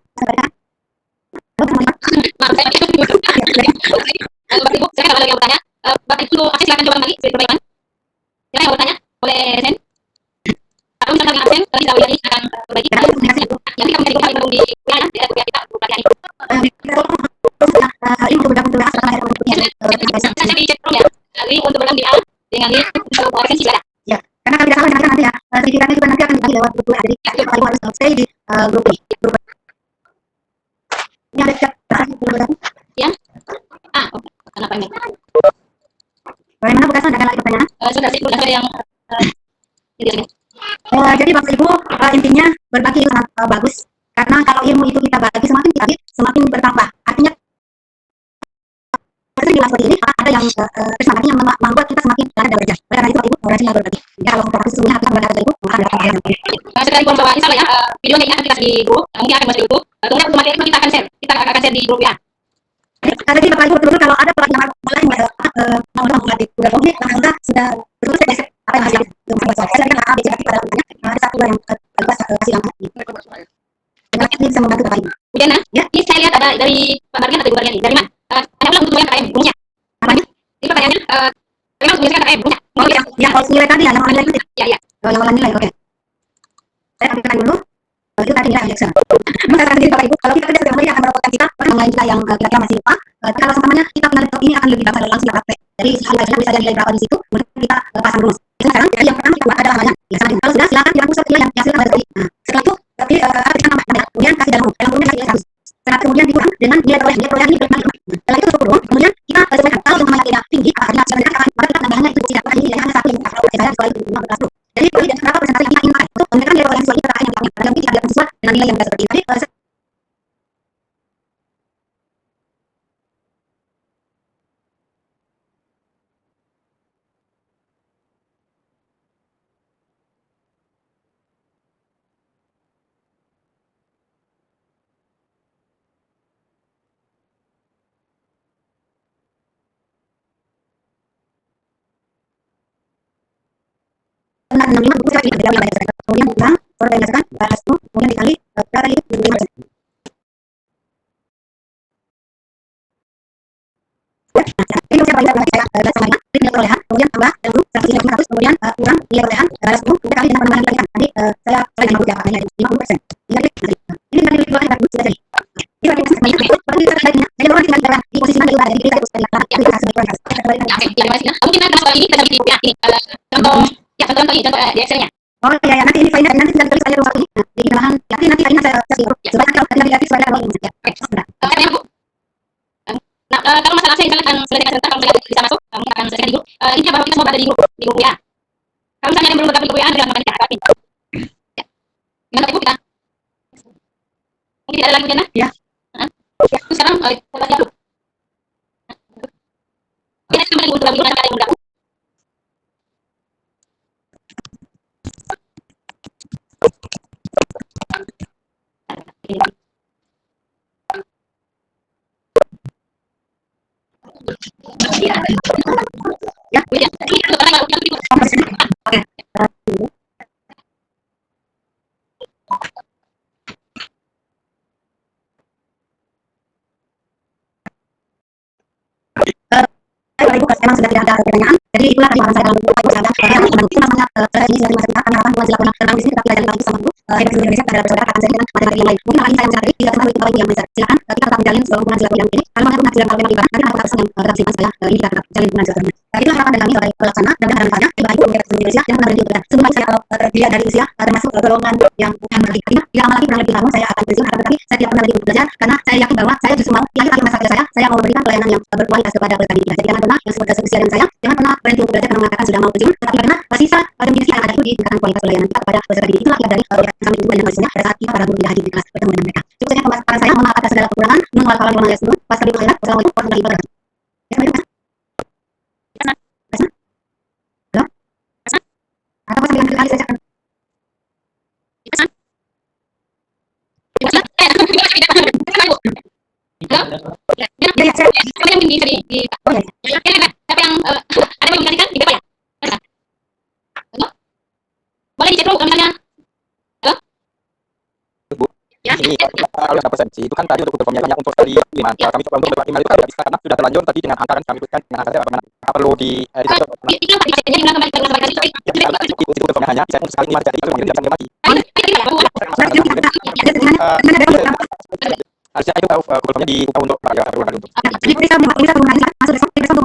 Bapak Ibu, saya ada yang bertanya. Bapak Ibu, silakan coba kembali perbaikan. Silakan yang bertanya, boleh send. Kalau misalnya absen, nanti Zawi ini akan perbaiki. Nanti kami cari kembali di WA ya, tidak kita buka ini. Ini untuk bergabung dengan saya Saya di chat room ya. Jadi untuk bergabung di A dengan link untuk absen silakan. Ya, karena kami tidak salah nanti ya. Sertifikatnya juga nanti akan dibagi lewat grup WA. Jadi Ibu harus stay di grup ini. Ini ada chat. Ya. Oke. Kenapa ini? Bagaimana Bu Kasman, ada lagi pertanyaan? Sudah sih, sudah yang ini. Jadi Bapak Ibu, intinya berbagi itu sangat bagus. Karena kalau ilmu itu kita bagi semakin kita bagi, semakin bertambah. Artinya bilang seperti ini, ada yang semangatnya membuat kita semakin belajar. Oleh karena itu Bapak Ibu rajinlah berbagi. Ya, kalau seperti sesungguhnya kita belajar dari Ibu, maka ada pahala. Sekarang bahwa insya Allah ya, videonya ini akan dikasih di grup, mungkin akan masuk di YouTube. Kemudian untuk materi kita akan share, di grup ya. Jadi Bapak Ibu betul-betul kalau ada pertanyaan mulai mau melatih udah komit, karena sudah betul saya apa yang harus dilakukan. Saya kan A, B, C, pada pertanyaan ada satu yang kasih yang ini bisa membantu Bapak Ibu. Kemudian ya, ini saya lihat ada dari Pak Mardian atau Ibu Mardian dari mana? Hanya ulang untuk yang KM punya. Apanya? Ini pertanyaannya, memang tuliskan KM punya. Oh yang kalau nilai tadi ya, yang nilai tadi. Ya. Oh, yang nilai, oke. Saya ambilkan dulu. Itu tadi nilai Alexa. Maka sendiri Bapak Ibu, kalau kita kerja sedang akan merepotkan kita, orang lain kita yang kira-kira masih lupa. Kalau semuanya kita kenal ini akan lebih gampang langsung praktek. Jadi nilainya bisa jadi nilai berapa di situ, kemudian kita pasang rumus. Jadi sekarang yang pertama kita buat adalah amalan. Ya sama. Kalau sudah silakan dilakukan satu yang silakan pada tadi. Nah, setelah itu tapi kita tambah kemudian kasih dalam rumahnya kasih nilai 100. Setelah kemudian dikurang dengan nilai perolehan ini berapa? Setelah itu cukup kemudian kita sesuaikan kalau yang tidak tinggi artinya sebenarnya maka kita tambahnya itu tidak ini nilainya hanya satu yang kalau saya sesuai itu 15. Jadi kalau tidak berapa persentase yang kita ingin pakai untuk menentukan nilai perolehan sesuai kita yang kami pada mungkin tidak sesuai dengan nilai yang seperti ini. Jadi kemudian kurang, berdasarkan batas kemudian dikali berapa kali 25%. Ini usia paling rendah saya 11,5, nilai perolehan, kemudian tambah 100, kemudian kurang nilai perolehan 10, kemudian kali dengan penambahan dikalikan. Nanti saya dengan berapa kali 50%. Ini kan nilai perolehan bagus sudah jadi. Ini bagi saya jadi orang tinggal di dalam di posisi mana juga ada, jadi kita harus dari Oke, terima kasih. Mungkin nanti soal ini kita bisa ini contoh ya contoh di Excel-nya. Oh iya, ya, nanti ini file nanti bisa ditulis saya ruang ini. Nah, di bahan, ya, nanti saya singgung. Supaya kalau tidak dikasih soalnya ruang ini. Ya, sudah. Karena Bu, nah kalau masalah saya misalnya akan selesai sebentar, kalau saya bisa masuk, mungkin akan selesai di grup. Ini bahwa kita semua berada di grup ya. Kalau misalnya ada yang belum bergabung di grup ya, tidak akan kita hadapi. Ya. Gimana Ibu kita? Mungkin tidak ada lagi Jana? Ya. Terus sekarang kita baca dulu. Kita kembali untuk nanti ada yang bergabung. Ya, Oke. Bapak Ibu, memang sudah tidak ada pertanyaan. Jadi itulah tadi saran saya dalam buku saya ini sudah termasuk kami harapan buat silakan tentang di sini tapi lagi sama Bu. Hebat Guru Indonesia pada saudara akan saya dengan materi yang lain. Mungkin lagi saya mencari tidak teman Bapak Ibu yang bisa. Silakan kita tetap menjalin sebuah hubungan silaturahmi ini. Kalau mana hubungan silaturahmi ibarat nanti ada pesan yang tetap simpan saya ini kita tetap jalin hubungan silaturahmi. Itulah harapan dari kami sebagai pelaksana dan harapannya Bapak Ibu Hebat Guru Indonesia yang pernah berjuang. Sebelum saya terpilih dari usia termasuk golongan yang bukan berarti tidak lama lagi kurang lebih tahun saya akan pensiun akan tetapi saya tidak pernah lagi belajar karena saya yakin bahwa saya justru mau di akhir masa kerja saya mau memberikan pelayanan yang berkualitas kepada petani kita. Jadi jangan pernah yang seperti usia dan saya jangan pernah berhenti untuk belajar karena mengatakan sudah mau pensiun, tetapi karena sisa definisi yang ada itu di tingkatan kualitas pelayanan kita kepada peserta didik. Itulah yang dari kami tunggu dan maksudnya pada saat kita para guru tidak hadir di kelas bertemu dengan mereka. Cukup saja pemaparan saya, mohon maaf atas segala kekurangan. Mengulang kawan ruang sebelum pas kami berkhidmat. Wassalamualaikum warahmatullahi wabarakatuh. Ya, sampai jumpa. Halo? Atau pas sampai kali saya cakap. Ya, saya. Siapa yang bisa di Oh ya. siapa yang ada yang dikasihkan di ya? Halo? Boleh dicek dulu misalnya. Halo? Bu, Ya. ini kalau ada presensi itu kan tadi untuk ukur hanya untuk tadi 5. Kami coba untuk bagi 5 itu kan tidak bisa karena sudah terlanjur tadi dengan angka dan kami berikan dengan angka bagaimana perlu di Itu apa diceknya di belakang itu ukurnya hanya bisa sekali 5 jadi itu mungkin tidak bisa lagi. Harusnya itu tahu ukurnya di upah untuk ya untuk. Jadi bisa hubungan masuk bisa hubungan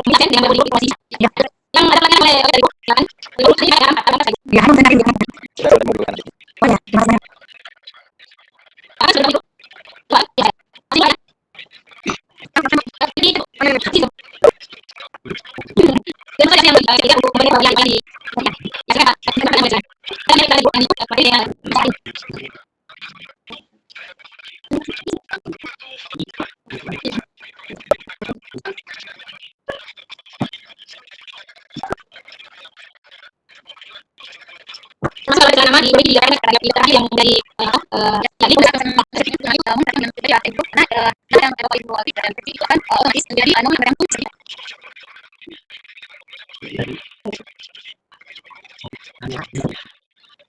Bagi juga diambil di grup ya. Oh ya, yang bisa ada ya. Ya, ada di grup. Ya, harus ada di Sudah ada mobil kan. Oh ya, gimana? yang dari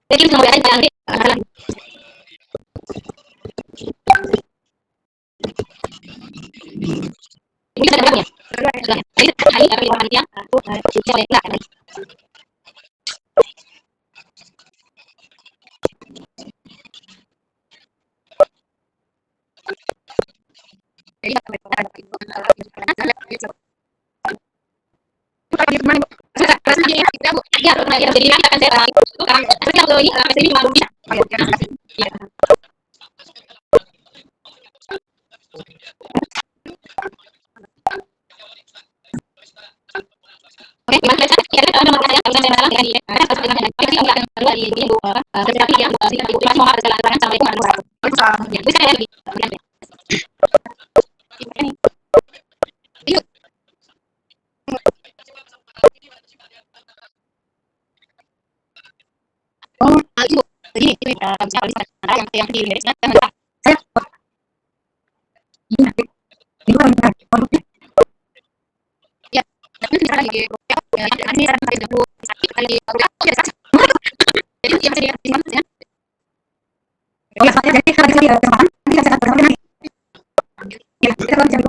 jadi semoga nanti boleh. Enggak. Jadi jadi akan saya kalau ini cuma bisa. Oke, gimana cara kita ada mengatakan kalau saya salah dengan dia. Kita akan keluar di ibu tetapi yang masih mau harus jalan sampai ke mana. Bisa saya lebih. Oh, ibu. Begini, misalnya yang di Inggris kan saya ya, tapi misalnya lagi ini cara pakai dulu lagi jadi yang saya di mana ya? Oh ya, jadi kalau kita nanti kita bisa berapa lagi? Ya, kita kalau